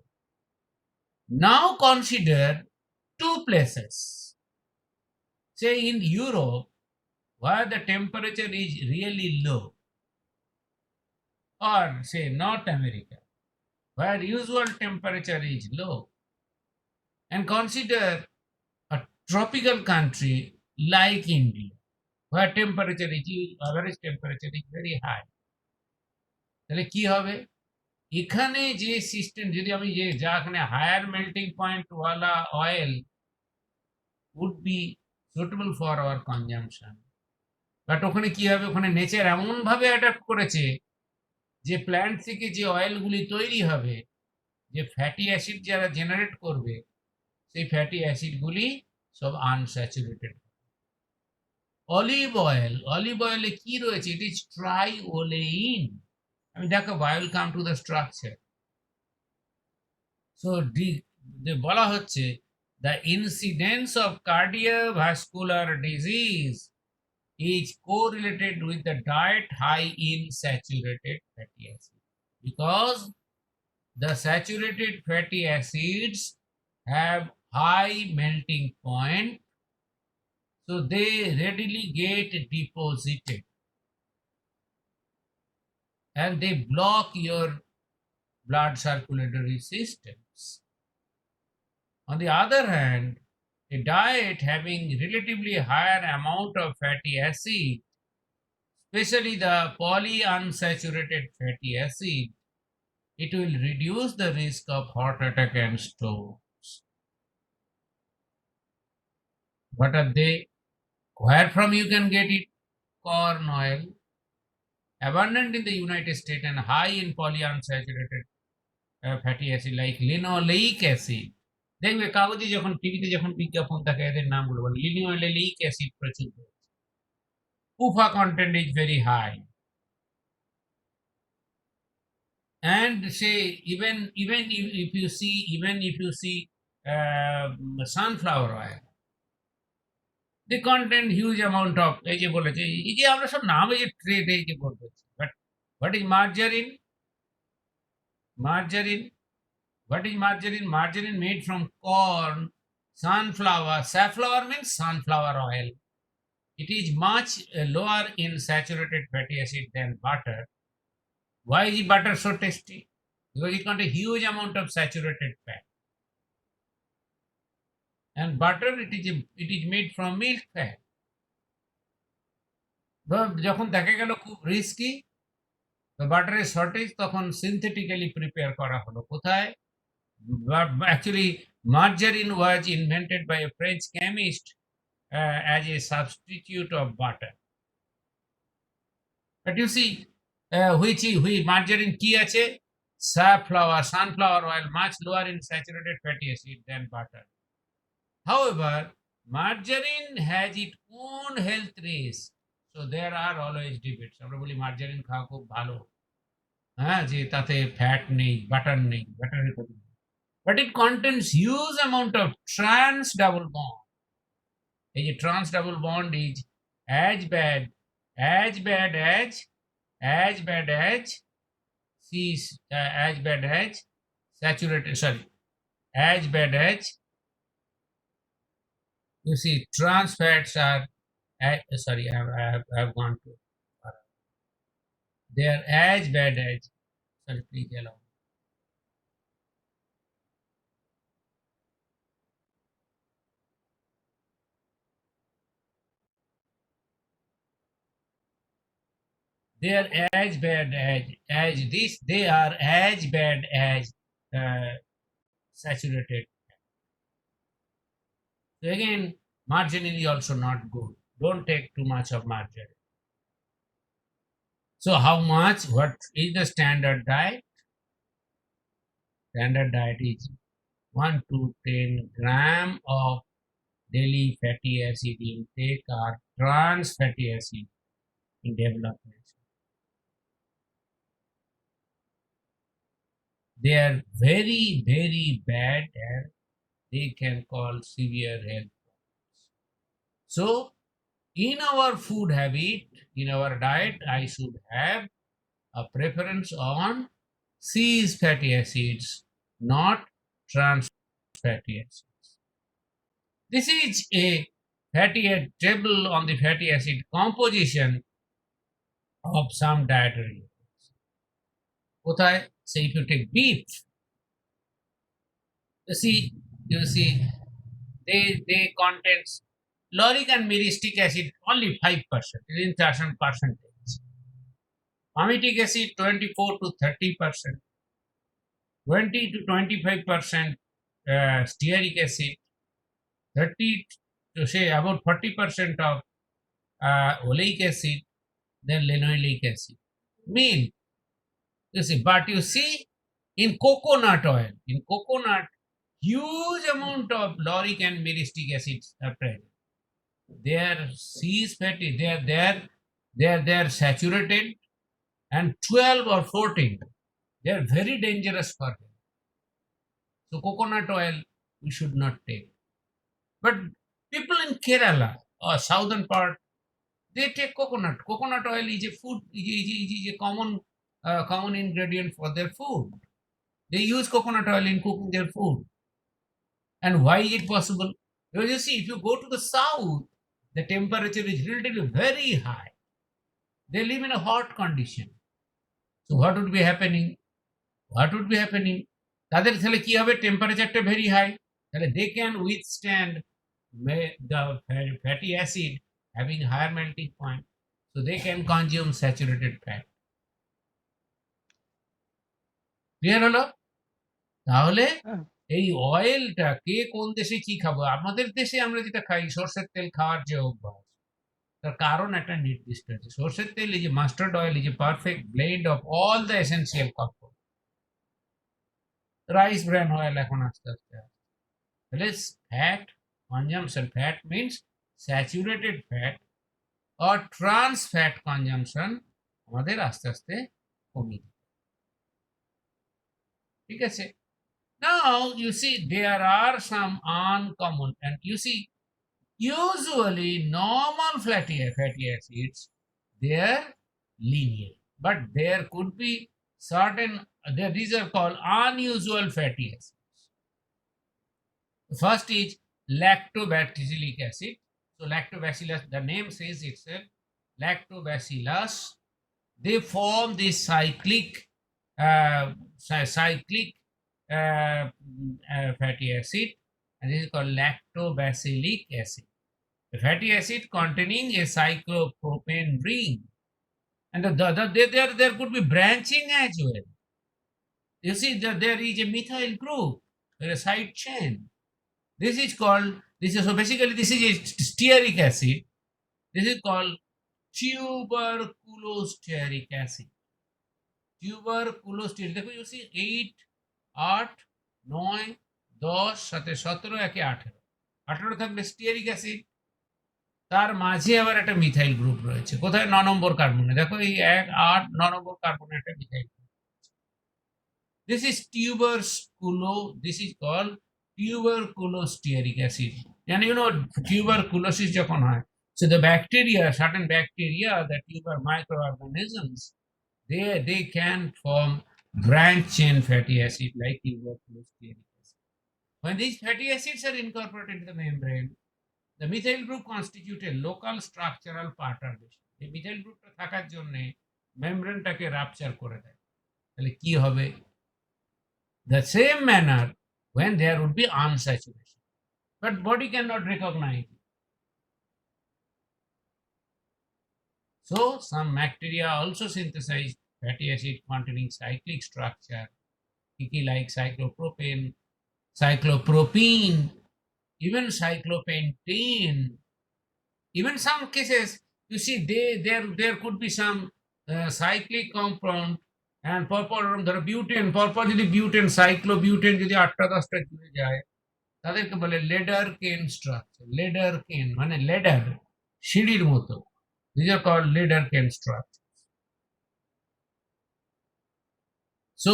Now consider two places. Say in Europe, where the temperature is really low, or say North America, where usual temperature is low, and consider a tropical country like India, where average temperature is very high. তাহলে কি হবে? এখানে যে system, যদি আমি যা এখানে higher melting point ওয়ালা oil would be suitable for our consumption, but ওখানে কি হবে? ওখানে নেচার এমন ভাবে অ্যাডাপ্ট করেছে যে প্ল্যান্ট থেকে যে অয়েলগুলি তৈরি হবে, যে ফ্যাটি অ্যাসিড যারা জেনারেট করবে, সেই ফ্যাটি অ্যাসিডগুলি সব আনস্যাচুরেটেড। অলিভ অয়েলে কি রয়েছে? It is triolein. আমি দেখাবো, I will come to the structure. So বলা হচ্ছে the incidence of cardiovascular disease is correlated with the diet high in saturated fatty acids, because the saturated fatty acids have high melting point, so they readily get deposited and they block your blood circulatory systems. On the other hand, a diet having relatively higher amount of fatty acid, especially the polyunsaturated fatty acid, it will reduce the risk of heart attack and strokes. What are they? Where from you can get it? Corn oil, abundant in the United States and high in polyunsaturated fatty acid like linoleic acid. দেখবে কাগজে যখন, টিভিতে যখন বিজ্ঞাপন থাকে, এদের নামগুলো বলে, লিনোলেইক অ্যাসিড প্রচুর রয়েছে, PUFA content is very high, and say even if you see sunflower oil, they contain huge amount of, এই যে বলেছে, এই যে আমরা সব নাম, এই যে ট্রেড, এই যে বলতে, but what is margarine? What is margarine? Margarine made from corn, sunflower. Safflower means sunflower oil. It is much lower in saturated fatty acid than butter. Why is butter so tasty? Because it contains a huge amount of saturated fat. And butter, it is made from milk fat. যখন দেখা গেল খুব risky, বাটারের shortage, তখন synthetically prepare করা হলো কোথায়? Actually, margarine was invented by a French chemist as a substitute of butter. But you see, which margarine কি আছে? Sunflower oil, much lower in saturated fatty acid than butter. However, margarine has its own health risk. So there are always debates. আমরা বলি margarine খাওয়া খুব ভালো, হ্যাঁ, যে তাতে ফ্যাট নেই, বাটার নেই, বাটারের ক্ষতি নেই। But it contains huge amount of trans double bond. এই যে trans double bond is as bad as saturated, sorry, as bad as, you see, trans fats are, sorry, I have gone to, they are as bad as, sorry, please allow me. They are as bad as this, they are as bad as saturated. So again, margarine is also not good. Don't take too much of margarine. So how much? What is the standard diet? Standard diet is 1 to 10 gram of daily fatty acid intake or trans fatty acid in development. They are very, very bad and they can cause severe health problems. So, in our food habit, in our diet, I should have a preference on cis fatty acids, not trans fatty acids. This is a table on the fatty acid composition of some dietary. Say if you take beef, you see, they contains lauric and myristic acid only 5%, in certain percentage. Palmitic acid 24 to 30%, 20 to 25% stearic acid, 30 to say about 40% of oleic acid, then linoleic acid. Milk, you see, but you see, in coconut oil, huge amount of lauric and myristic acids are present. They are cis fatty, they are saturated, and 12 or 14, they are very dangerous for them. So coconut oil we should not take. But people in Kerala or southern part, they take coconut. Coconut oil is a food, is a common ingredient for their food. They use coconut oil in cooking their food. And why is it possible? Because you see, if you go to the south, the temperature is relatively very high. They live in a hot condition. So what would be happening? তাদের তাহলে কি হবে? টেম্পারেচারটা very high, তাহলে they can withstand the fatty acid having higher melting point, so they can consume saturated fat. Clear হলো? তাহলে এই অয়েলটা কে কোন দেশে কি খাবো? আমাদের দেশে আমরা যেটা খাই, সরষের তেল খাওয়ার যে অভ্যাস, তার কারণ একটা নির্দিষ্ট আছে। সরষের তেল is a mustard oil, is a perfect blend of all the essential components. Rice bran oil এখন আস্তে আস্তে আসছে। তাহলে fat consumption, fat means saturated fat or trans fat consumption আমাদের আস্তে আস্তে কমিয়ে দিতে, ঠিক আছে? Now you see there are some uncommon, and you see usually normal fatty acids, they are linear, but there could be certain, these are called unusual fatty acids. The first is lactobacillic acid. So lactobacillus, the name says itself, lactobacillus they form this cyclic fatty acid, and this is called lactobacillic acid. The fatty acid containing a cyclopropane ring, and there could be branching as well. You see that there is a methyl group, a side chain. This is called, this is, so basically this is a stearic acid. This is called tuberculostearic acid. Tuberculostearic, দেখো you see 8, 8, 9, 10, সাথে 17, একে 18, 18 থাকলে stearic acid, তার মাঝে আবার একটা methyl group রয়েছে কোথায়, 9 নম্বর কার্বনে, দেখো এই 1, 8, 9 নম্বর কার্বনে একটা methyl group. This is this is called tuberculostearic acid. And you know tuberculosis যখন হয়, so the bacteria, certain bacteria, the tuber microorganisms, they can form branch chain fatty acid like tuberculostearic acid. When these fatty acids are incorporated into the membrane, the methyl group constitute a local structural perturbation. এই methyl গ্রুপটা থাকার জন্য মেমব্রেনটাকে rupture করে দেয়। তাহলে কি হবে? The same manner when there would be unsaturation, but body cannot recognize it. So some bacteria also synthesize fatty acid containing cyclic structure, like cyclopropane, cyclopropene, even cyclopentane. Even some cases, you see, there could be some cyclic compound, and পরপর ধরো butane, পরপর যদি butane, cyclobutane যদি 8টা 10টা জুড়ে যায়, তাদেরকে বলে লেডার কেন স্ট্রাকচার। লেডার কেন মানে লেডার, সিঁড়ির মতো। These are called ladder cane structures. So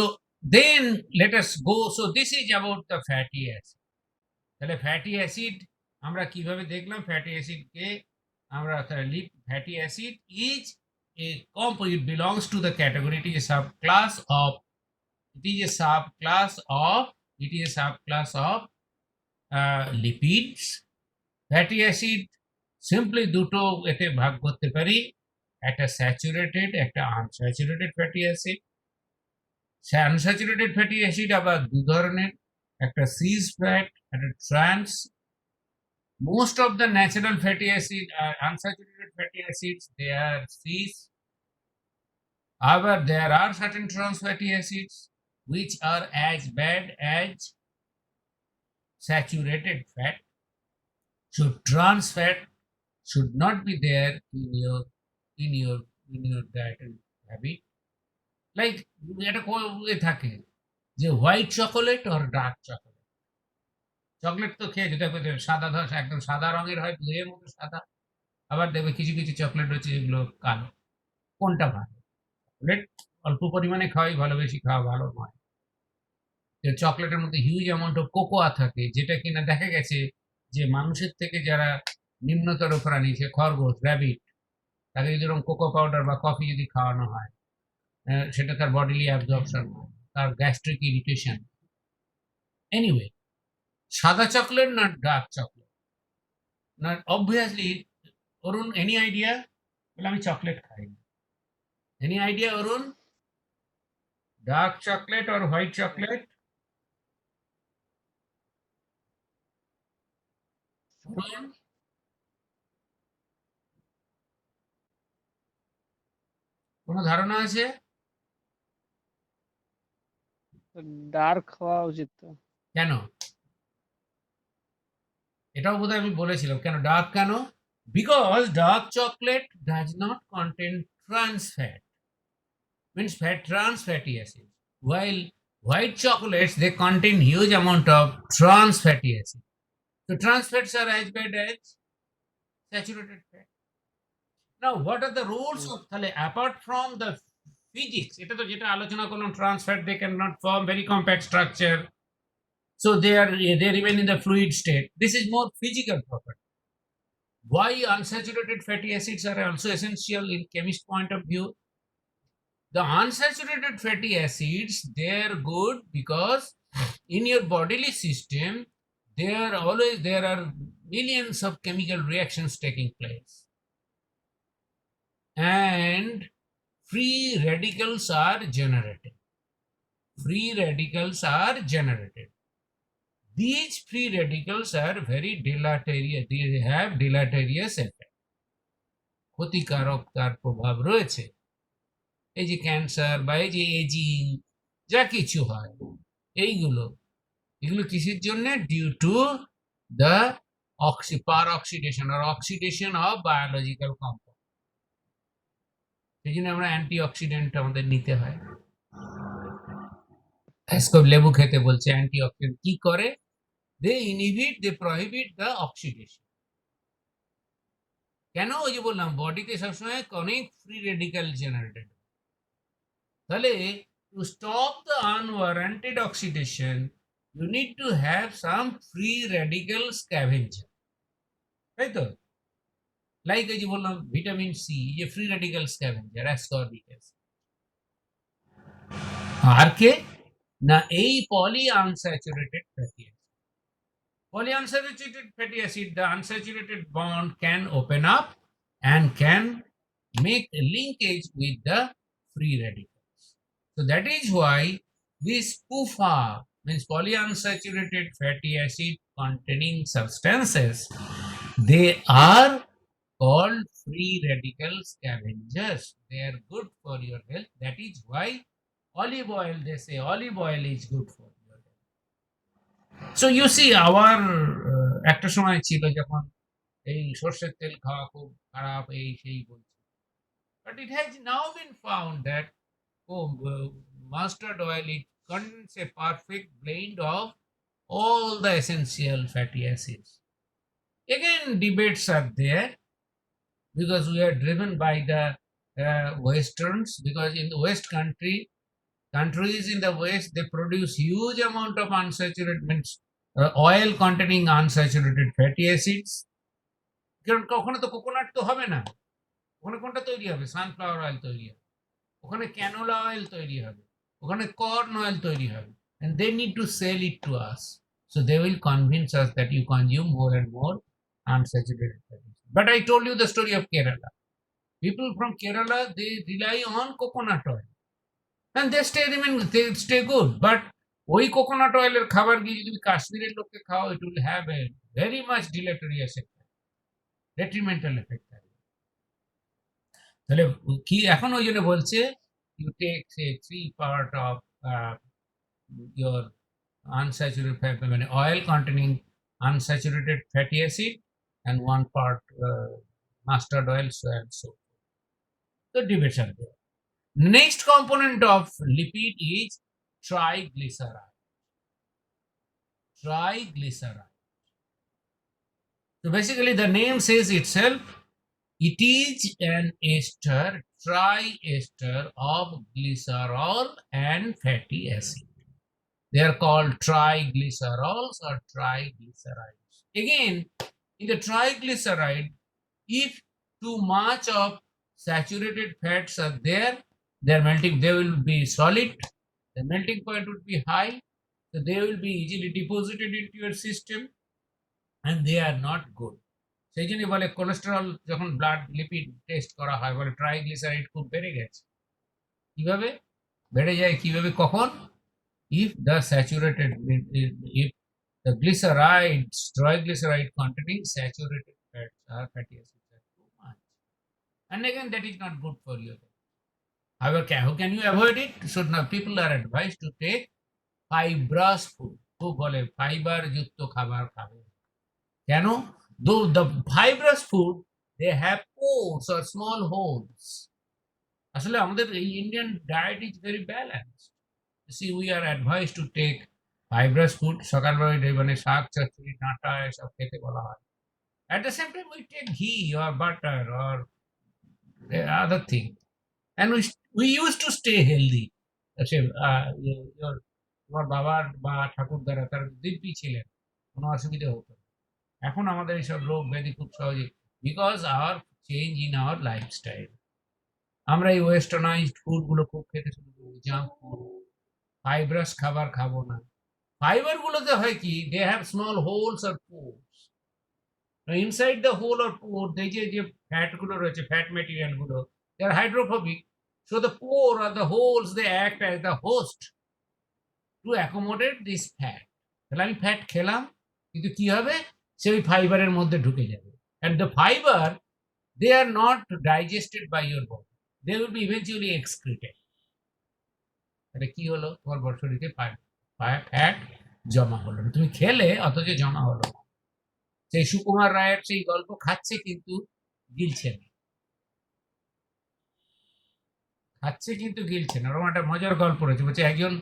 then let us go. So this is about the fatty acid. তাহলে ফ্যাটি অ্যাসিড আমরা কিভাবে দেখলাম? ফ্যাটি অ্যাসিডকে আমরা fatty acid is a compound, it belongs to the category, it is a subclass of lipids. Fatty acid simply দুটো এতে ভাগ করতে পারি, একটা স্যাচুরেটেড, একটা unsaturated fatty acid. Unsaturated fatty acid আবার দু ধরনের, একটা সিস ফ্যাট, একটা trans. Most of the natural fatty acid, unsaturated fatty acids, they are cis. However, there are certain trans fatty acids which are as bad as saturated fat. So trans fat should not be there in your dietary habit. Like এটা থাকে যে white chocolate আর dark chocolate. Chocolate তো খেয়ে দেখবে সাদা, ধর একদম সাদা রঙের হয়, দুধের মতো সাদা। আবার দেখবে কিছু কিছু চকলেট হচ্ছে যেগুলো কালো। কোনটা ভালো? চকলেট অল্প পরিমাণে খাওয়াই ভালো, বেশি খাওয়া ভালো নয়। চকলেটের মধ্যে হিউজ অ্যামাউন্ট অফ কোকোয়া থাকে, যেটা কিনা দেখা গেছে যে মানুষের থেকে যারা নিম্নতর প্রাণী, সে খরগোশ, র্যাবিট, তাকে যদি এরকম কোকো পাউডার বা কফি যদি খাওয়ানো হয়, সেটা তার বডিলি অ্যাবজর্পশন হয়, তার গ্যাস্ট্রিক ইরিটেশন। এনিওয়ে, সাদা চকলেট না ডার্ক চকলেট? না অবভিয়াসলি অরুণ, এনি আইডিয়া? বলে আমি চকলেট খাই না। Any idea Arun? Dark chocolate or white chocolate? Arun, কোনো ধারণা আছে? ডার্ক হওয়া উচিত তো। কেন? এটাও বোধহয় আমি বলেছিলাম। কেন ডার্ক কেন? Because dark chocolate does not contain trans fat, means trans fatty acids, while white chocolates, they contain huge amount of trans fatty acids. So trans fats are as bad as saturated fat. Now what are the rules of, তাহলে apart from the physics, এটা তো যেটা আলোচনা করলাম, trans fat, they cannot form very compact structure, so they remain in the fluid state. This is more physical property. Why unsaturated fatty acids are also essential in chemist point of view? The unsaturated fatty acids, they are good because in your bodily system there are millions of chemical reactions taking place, and free radicals are generated. Free radicals are generated. These free radicals are very deleterious. They have deleterious effect. ক্ষতিকারক তার প্রভাব রয়েছে। এই যে cancer বা এই যে ageing যা কিছু হয় এগুলো কিসের জন্য? Due to the peroxidation or oxidation of biological compound. সেই জন্য আমরা অ্যান্টিঅক্সিডেন্ট আমাদের নিতে হয়। আজকে লেবু খেতে বলছে অ্যান্টিঅক্সিডেন্ট কি করে? They inhibit, they prohibit the oxidation. কেন? ওই যে বললাম বডিতে সবসময় অনেক ফ্রি রেডিক্যাল জেনারেটেড। তাহলে to stop the unwarranted oxidation you need to have some free radical scavenger, তাই তো? লাইক এই যে বললাম ভিটামিন সি, যে free radical scavenger ascorbic acid. আর কে না, এই polyunsaturated fatty acid. Polyunsaturated fatty acid, the unsaturated bond can open up and can make a linkage with the free radicals. So that is why this PUFA, means polyunsaturated fatty acid containing substances, they are called free radical scavengers. They are good for your health. That is why olive oil, they say olive oil is good for your health. So you see our একটা সময় ছিল যখন এই সর্ষের তেল খাওয়া খুব খারাপ, এই সেই বলছে, but it has now been found that mustard oil, it contains a perfect blend of all the essential fatty acids. Again, debates are there because we are driven by the westerns, because in the west countries in the west, they produce huge amount of unsaturated, means oil containing unsaturated fatty acids. কারণ ওখানে তো coconut তো হবে না, ওখানে কোনটা তৈরি হবে? সানফ্লাওয়ার অয়েল তৈরি হবে, ওখানে ক্যানোলা অয়েল তৈরি হবে, ওখানে কর্ন অয়েল তৈরি হবে, and they need to sell it to us, so they will convince us that you consume more and more unsaturated fatty acids. But I told you the story of Kerala. People from Kerala, they rely on coconut oil and they stay good, but ওই coconut অয়েলের খাবার গিয়ে যদি কাশ্মীরের লোককে খাও, it will have a very much deleterious effect, detrimental effect. তাহলে কি এখন ওই জন্য বলছে you take say 3 part of your unsaturated fat, মানে oil containing unsaturated fatty acid and 1 part mustard oil, so and so. The debates are there. Next component of lipid is triglyceride. Triglyceride. So basically the name says itself, it is an ester, triester of glycerol and fatty acid. They are called triglycerols or triglycerides. Again, in the triglyceride, if too much of saturated fats are there, they will be solid, the melting point would be high, so they will be easily deposited into your system and they are not good. সেই জন্য বলে cholesterol যখন blood lipid test করা হয় বলে triglyceride খুব বেড়ে গেছে। কিভাবে বেড়ে যায়, কিভাবে, কখন? if the saturated, if the glycerides, triglyceride containing saturated fats or fatty acids are too much, and again that is not good for you. However, how can you avoid it? So now people are advised to take fibrous food. খুব বলে fibre যুক্ত খাবার খাবে। কেন? Though the fibrous food, they have pores or small holes. আসলে আমাদের এই Indian diet is very balanced. You see, we are advised to take fibrous food. সকালবেলা মানে শাক চচ্চড়ি ডাঁটা এসব খেতে বলা হয়। At the same time, we take ghee or butter or other thing, and we used to stay healthy. তোমার বাবার বা ঠাকুরদারা তারা দিব্যি ছিলেন, কোনো অসুবিধা হতো না। এখন আমাদের এইসব রোগ ব্যাধি খুব সহজে, because our change in our lifestyle. আমরা এই ওয়েস্টার্নাইজড ফুড গুলো খুব খেতে শুরু করি, জাঙ্ক ফুড, ফাইব্রাস খাবার খাবো না। ফাইবার গুলোতে হয় কি, দে হ্যাভ স্মল হোলস আর পোরস। ইনসাইড দ্য হোল আর পোর, যে ফ্যাট গুলো রয়েছে, ফ্যাট মেটেরিয়াল গুলো, they are hydrophobic, So the pore or the holes, they act as the host to accommodate this fat. তাহলে আমি ফ্যাট খেলাম, কিন্তু কি হবে, সে ওই ফাইবারের মধ্যে ঢুকে যাবে। And the fiber, they are not digested by your body, they will be eventually excreted. তাহলে কি হলো, তোমার শরীরে ফ্যাট জমা হলো না, তুমি খেলে অথচ জমা হলো না। সেই সুকুমার রায়ের সেই গল্প খাচ্ছে কিন্তু গিলছে না, খাচ্ছে কিন্তু গিলছে না। ওরকম একটা মজার গল্প রয়েছে, বলছে একজন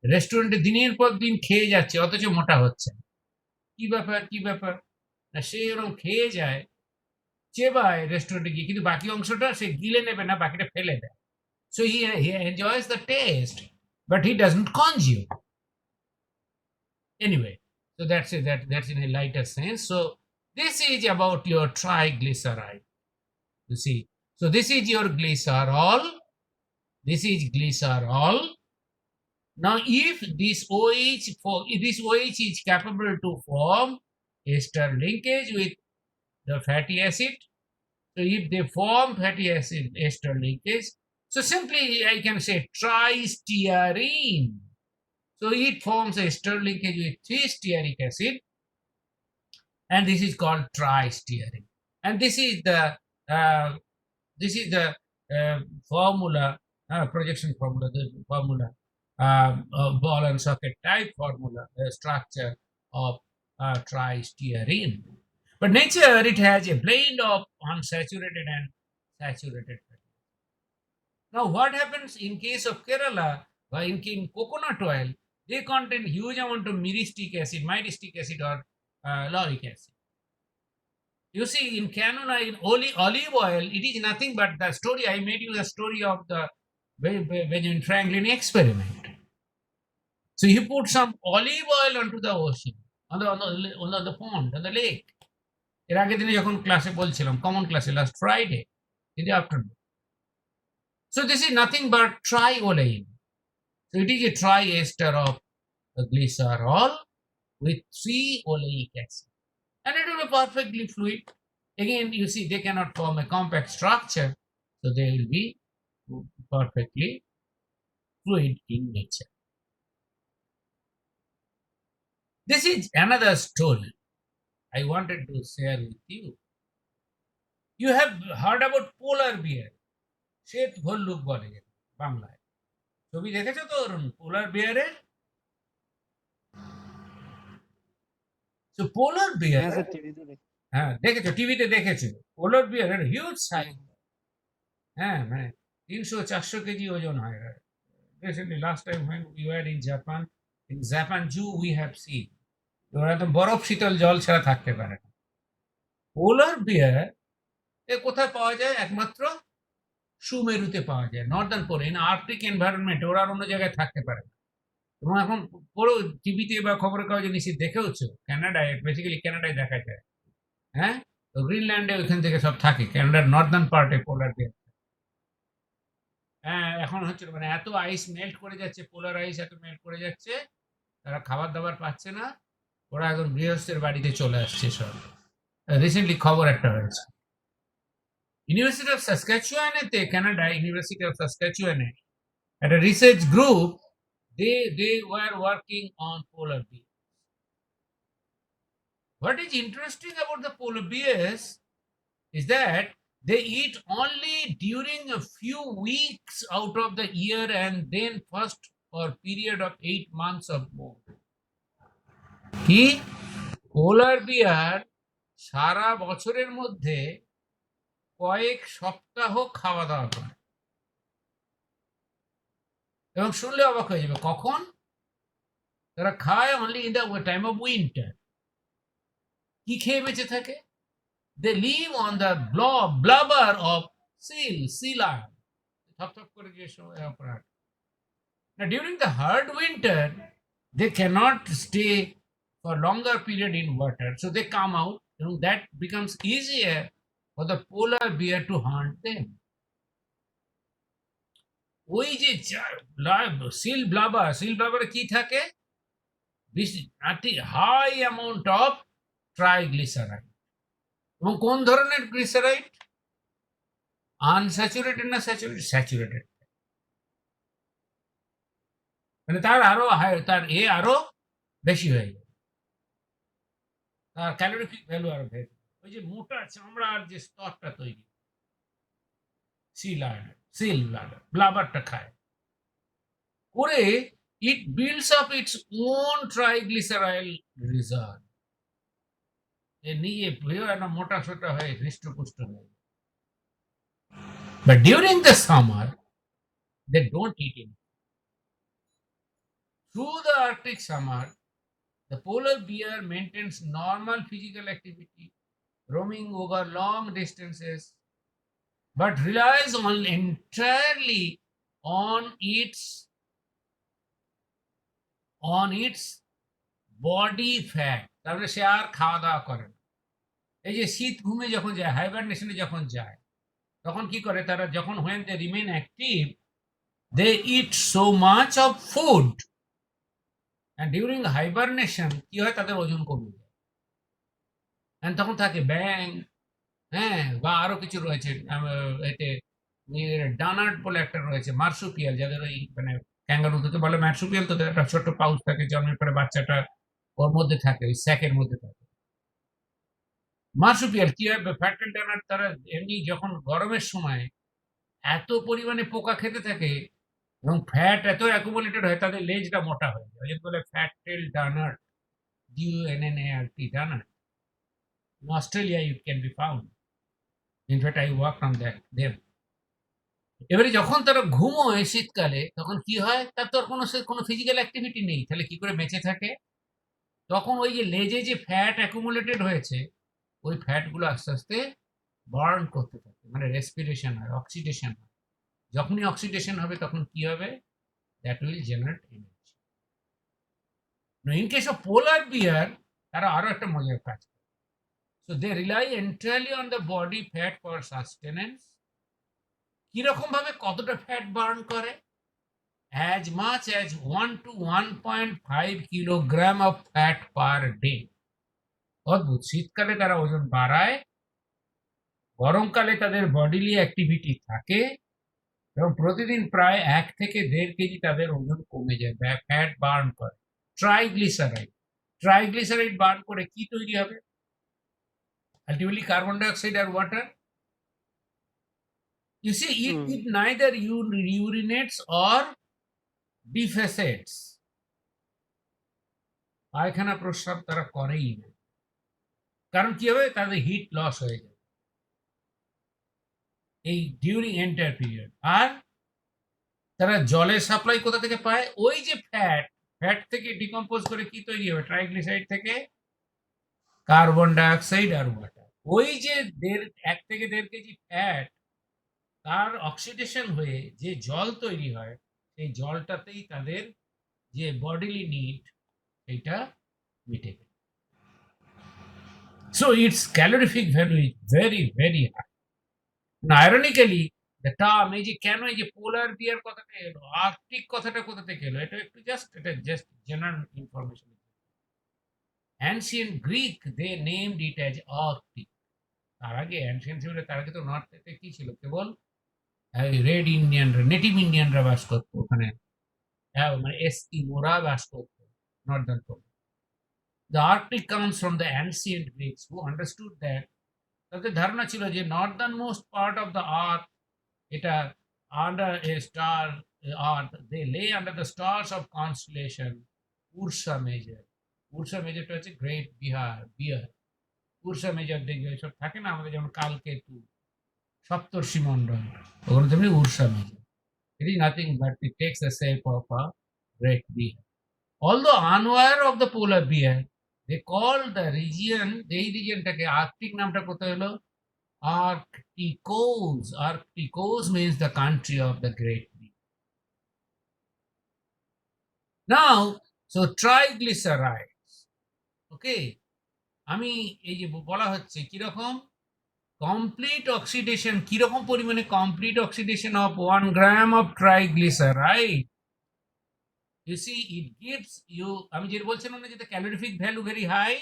রেস্টুরেন্টে দিনের পর দিন খেয়ে যাচ্ছে অথচ মোটা হচ্ছে না। কি ব্যাপার, কি ব্যাপার? না, সে এরকম খেয়ে যায়, চেবায় রেস্টুরেন্টে গিয়ে, কিন্তু বাকি অংশটা সে গিলে নেবে না, বাকিটা ফেলে দেয়। So he enjoys the taste, but he doesn't consume. Anyway, so that's it. That's in a lighter sense. So this is about your triglyceride. You see, so this is your glycerol. This is glycerol. Now, if this OH is capable to form ester linkage with the fatty acid, so if they form fatty acid ester linkage, so simply I can say tristearine. So it forms a ester linkage with 3-stearic acid, and this is called tristearine. And this is the formula, projection formula, the formula, ball and socket type formula, structure of tristearine. But nature, it has a blend of unsaturated and saturated fat. Now, what happens in case of Kerala, in coconut oil, they contain huge amount of myristic acid or lauric acid. You see, in canola, in olive oil, it is nothing but the story. I made you the story of the Benjamin Franklin experiment. So he put some olive oil onto the ocean, on the pond, on the lake. এর আগের দিনে যখন ক্লাসে বলছিলাম, common ক্লাসে, last Friday in the afternoon. So this is nothing but triolane. So it is a triester of the glycerol with 3 oleic acid, and it will be perfectly fluid. Again, you see, they cannot form a compact structure, so they will be perfectly fluid in nature. This is another story I wanted to share with you. You have heard about polar bear, শ্বেত ভল্লুক বলে বাংলায়। ছবি দেখেছো তো পোলার বিয়ারের? So polar bear, হ্যাঁ sir টিভিতে দেখি। হ্যাঁ দেখেছো, টিভিতে দেখেছো, পোলার বিয়ারের হিউজ সাইজ, হ্যাঁ মানে 300-400 কেজি ওজন হয়। Recently, last time when we were in Japan zoo, we have seen ওরা তো বরফ শীতল জল ছাড়া থাকতে পারে না। পোলার বিয়ার এ কোথায় পাওয়া যায়? একমাত্র সুমেরুতে পাওয়া যায়, northern pole, in Arctic environment, ওরা আর অন্য জায়গায় থাকতে পারে না। এবং এখন পুরো টিভিতে বা খবরের কাগজে নিশ্চিত দেখেওছো, কানাডায়, বেসিক্যালি কানাডায় দেখা যায়। হ্যাঁ, তো গ্রিনল্যান্ডে ওইখান থেকে সব থাকে, কানাডার নর্দার্ন পার্টে পোলার বিয়ার। হ্যাঁ, এখন হচ্ছে মানে এত আইস মেল্ট করে যাচ্ছে, পোলার আইস এত মেল্ট করে যাচ্ছে, তারা খাবার দাবার পাচ্ছে না, ওরা এখন গৃহস্থের বাড়িতে চলে আসছে সব। রিসেন্টলি খবর একটা হয়েছে, ইউনিভার্সিটি অফ সাসকাচুয়ানেতে, কানাডা ইউনিভার্সিটি অফ সাসকাচুয়ানে, একটা research group, they were working on polar bears. What is interesting about the polar bears is that they eat only during a few weeks out of the year, and then first for period of 8 months or more. কি পোলার বিয়ার সারা বছরের মধ্যে কয়েক সপ্তাহ খাওয়া দাওয়া করে, এবং শুনলে অবাক হয়ে যাবে, কখন তারা খায়? Only in the time of winter. কি খেয়ে বেঁচে থাকে? They live on the blubber of sea lion. থপথপ করে যে অপরাধ। Now during the hard winter, they cannot stay for longer period in water, so they come out, and that becomes easier for the polar bear to hunt them. ওই যে seal ব্লাবারে কি থাকে? High amount of triglyceride. এবং কোন ধরনের glyceride? Unsaturated না saturated? Saturated. মানে তার আরো তার আরো বেশি হয়ে যাবে, তার ক্যালোরিফিক ভ্যালু আরো বেড়ে যাবে। ওই যে মোটা চামড়ার যে স্তরটা তৈরি, সিল লাডার ব্লাবারটা খায় করে, it builds up its own triglyceride reserve, নিয়ে একটা মোটা সোটা হয়ে হৃষ্টপুষ্ট হয়ে। But during the summer, they don't eat anything. Through the Arctic summer, the polar bear maintains normal physical activity, roaming over long distances, but relies entirely on its body fat. তারপরে সে আর খাওয়া দাওয়া করে না। এই যে শীত ঘুমে যখন যায়, হাইবারনেশনে যখন যায়, তখন কি করে তারা, যখন when they remain active, they eat so much of food, and during hibernation কি হয়, তাদের ওজন কমে যায়। and তখন থাকে ব্যাং, হ্যাঁ, বা আরো কিছু রয়েছে, এতে ডানার্ড বলে একটা রয়েছে, মার্সুপিয়াল, যাদের ওই মানে ক্যাঙ্গারু থেকে বলে মার্সুপিয়াল, তো একটা ছোট্ট পাউচ থাকে, জন্মের পরে বাচ্চাটা ওর মধ্যে থাকে, ওই স্যাকের মধ্যে থাকে। মার্সুপিয়াল কি হয়, ফ্যাটেল ডানার তারা এমনি যখন গরমের সময় এত পরিমাণে পোকা খেতে থাকে এবং ফ্যাট এত অ্যাকুমুলেটেড হয়, তাদের লেজটা মোটা হয়ে যায়, ওই জন্য বলে ফ্যাট টেল ডানার, DUNNART, ডানার। In Australia it can be found. In fact, I worked on them. এবারে যখন তারা ঘুমোয় শীতকালে, তখন কি হয়, তার তো আর কোনো ফিজিক্যাল অ্যাক্টিভিটি নেই, তাহলে কি করে বেঁচে থাকে? তখন ওই যে লেজে যে ফ্যাট অ্যাকুমুলেটেড হয়েছে, ওই ফ্যাটগুলো আস্তে আস্তে বার্ন করতে থাকে, মানে রেসপিরেশন হয়, অক্সিডেশন হয়। যখনই অক্সিডেশন হবে তখন কি হবে, that will generate energy. In case of polar bear, তারা আরো একটা মজার কাজ করে। So they rely entirely on the body fat for sustenance. কিরকম ভাবে, কতটা ফ্যাট বার্ন করে? as much as 1 to 1.5 kilogram of fat per day. অদ্ভুত, শীতকালে তারা ওজন বাড়ায়, গরমকালে তাদের বডিলি অ্যাক্টিভিটি থাকে এবং প্রতিদিন প্রায় 1 থেকে 1.5 কেজি তাদের ওজন কমে যায়, ফ্যাট বার্ন করে। ট্রাইগ্লিসারাইড বার্ন করে কি তৈরি হবে? আলটিমেটলি কার্বন ডাইঅক্সাইড আর water. You see, it neither urinates or defecates. পায়খানা প্রস্রাব তারা করেই না, কারণ কি হবে, তাদের হিট লস হয়ে যায় এই ডিউরিং এন্টায়ার পিরিয়ড। আর তারা জলের সাপ্লাই কোথা থেকে পায়? ওই যে ফ্যাট থেকে ডিকম্পোজ করে কি তৈরি হবে? ট্রাইগ্লিসারাইড থেকে কার্বন ডাইঅক্সাইড আর ওয়াটার। ওই যে 1 থেকে 1.5 কেজি ফ্যাট, তার অক্সিডেশন হয়ে যে জল তৈরি হয়, সেই জলটাতেই তাদের যে বডিলি নিড, এটা মিটে যায়। So its calorific value is very, very high. Now, ironically, the term, এই যে কেন এই যে পোলার বিয়ার কথাটা এলো, আর্কটিক কথাটা কোথা থেকে এলো, এটা just general information. Ancient Greek, they named it as Arctic. তার আগে অ্যানশিয়েন্ট ছিল, তার আগে তো নর্থে কি ছিল, কেবল রেড ইন্ডিয়ানরা, নেটিভ ইন্ডিয়ানরা বাস করতো ওখানে, মানে এস্কিমোরা বাস করতো northern pole. The Arctic comes from the ancient Greeks who understood that, তাদের ধারণা ছিল যে northernmost part of the earth, এটা under a star earth, they lay under the stars of constellation Ursa Major. Ursa মেজরটা হচ্ছে great বিয়ার। উর্সা major দেখবে সব থাকে না আমাদের, যেমন কালকেতু, সপ্তর্ষি মন্ডল, ওখানে তেমনি উর্সা major. It is nothing but it takes the shape of a great bear. Although unaware of the polar bear, they call the region, এই রিজিয়নটাকে, আর্কটিক নামটা কোথায় হলো? Arcticos. Arcticos means the country of the great bear. Now, so triglycerides, okay, আমি এই যে বলা হচ্ছে কিরকম কমপ্লিট অক্সিডেশন, কিরকম পরিমাণে complete oxidation of 1 gram of triglyceride. You see, it gives you, আমি যেটা বলছিলাম না যে the calorific value very high,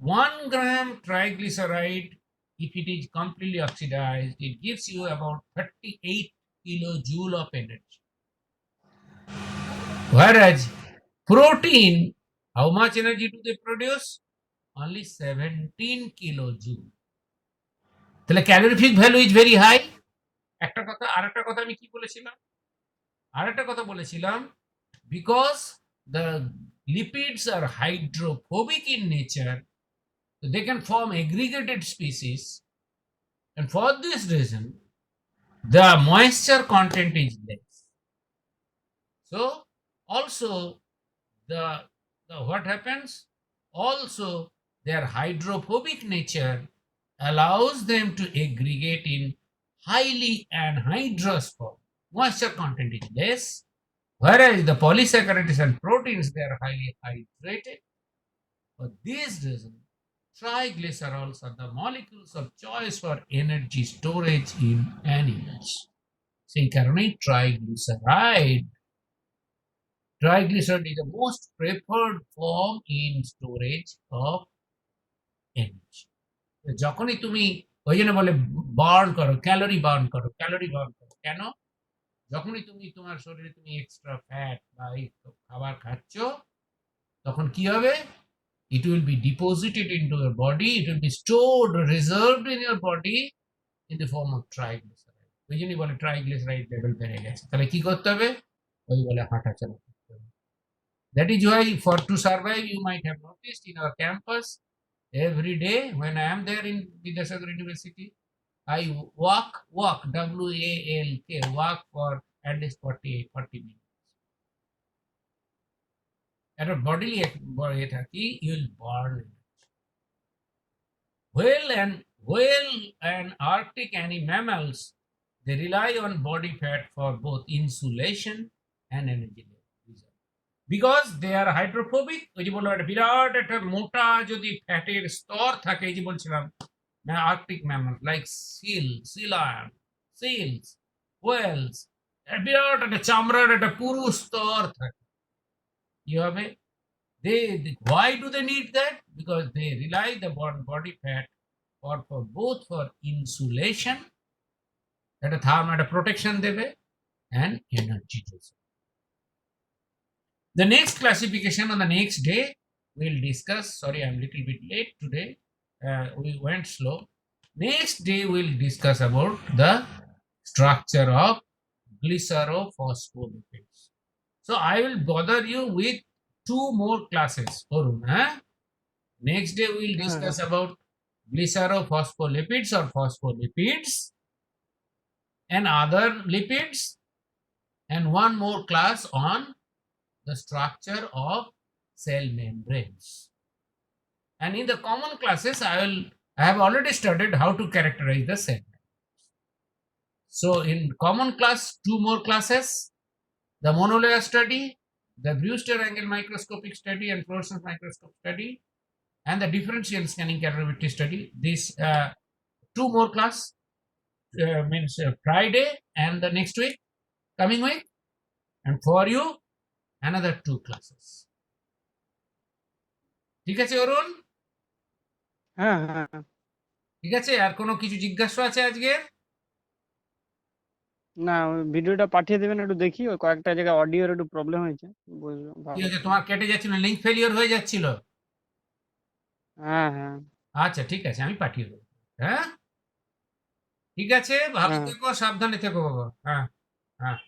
1 gram triglyceride, if it is completely oxidized, it gives you about 38 kilojoule of energy. Whereas protein, how much energy do they produce? Only 17 kilojoule. তাহলে calorific value is very high. একটা কথা, আরেকটা কথা আমি কি বলেছিলাম? আরেকটা কথা বলেছিলাম, because the lipids are hydrophobic in nature, so they can form aggregated species, and for this reason the moisture content is less. So also the what happens, also their hydrophobic nature allows them to aggregate in highly anhydrous form. Moisture content is less, whereas the polysaccharides and proteins, they are highly hydrated. For this reason, triglycerols are the molecules of choice for energy storage in animals. সেই কারণেই triglyceride is the most preferred form in storage of energy. যখনই তুমি, ওই জন্য বলে burn করো, calorie burn করো, কেন? যখনই তুমি তোমার শরীরে তুমি এক্সট্রা ফ্যাট বা খাবার খাচ্ছ, তখন কি হবে? It will be deposited into your body, it will be stored, reserved in your body in the form of triglyceride. ওই জন্যই বলে ট্রাইগ্লিসারাইড লেভেল বেড়ে গেছে। তাহলে কি করতে হবে? ওই বলে হাঁটাচলা করতে হবে। That is why for to survive, you might have noticed in our campus, every day when I am there in Vidyasagar University, I walk, WALK, walk for at least 40 minutes. At a bodily থাকি, you will burn it. Whale and Arctic mammals, they rely on body fat for both insulation and energy reserve. Because they are hydrophobic, ওই যে বললাম একটা বিরাট একটা মোটা যদি ফ্যাটের স্তর থাকে, এই যে বলছিলাম Arctic mammal like sea lion, seals, whales, বিরাট একটা চামড়ার একটা পুরু স্তর থাকে। কি হবে? Why do they need that? Because they rely the body fat for both for insulation, একটা protection দেবে, and energy reserve. The next classification on the next day we'll discuss. Sorry, I'm a little bit late today. We went slow. Next day we'll discuss about the structure of glycerophospholipids. So I will bother you with 2 more classes. Next day we'll discuss about glycerophospholipids or phospholipids and other lipids, and one more class on the structure of cell membranes. And in the common classes, I have already studied how to characterize the cell membranes. So in common class, 2 more classes: the monolayer study, the Brewster angle microscopic study and fluorescence microscope study, and the differential scanning capability study. These 2 more class means Friday and the next week, coming week, and for you another 2 classes. ঠিক আছে অরুণ? হ্যাঁ হ্যাঁ ঠিক আছে, আর কোনো কিছু জিজ্ঞাসা আছে আজকে? না, ওই ভিডিওটা পাঠিয়ে দেবেন, একটু দেখি। ওই কয়েকটা জায়গায় অডিওর একটু প্রবলেম হয়েছে, বুঝলাম কি ভালো। হয়েছে? তোমার কেটে যাচ্ছিল, লিঙ্ক ফেলিওর হয়ে যাচ্ছিল? হ্যাঁ হ্যাঁ আচ্ছা ঠিক আছে, আমি পাঠিয়ে দেবো। হ্যাঁ ঠিক আছে, ভালো হ্যাঁ। থেকো, সাবধানে থেকো বাবা। হ্যাঁ হ্যাঁ।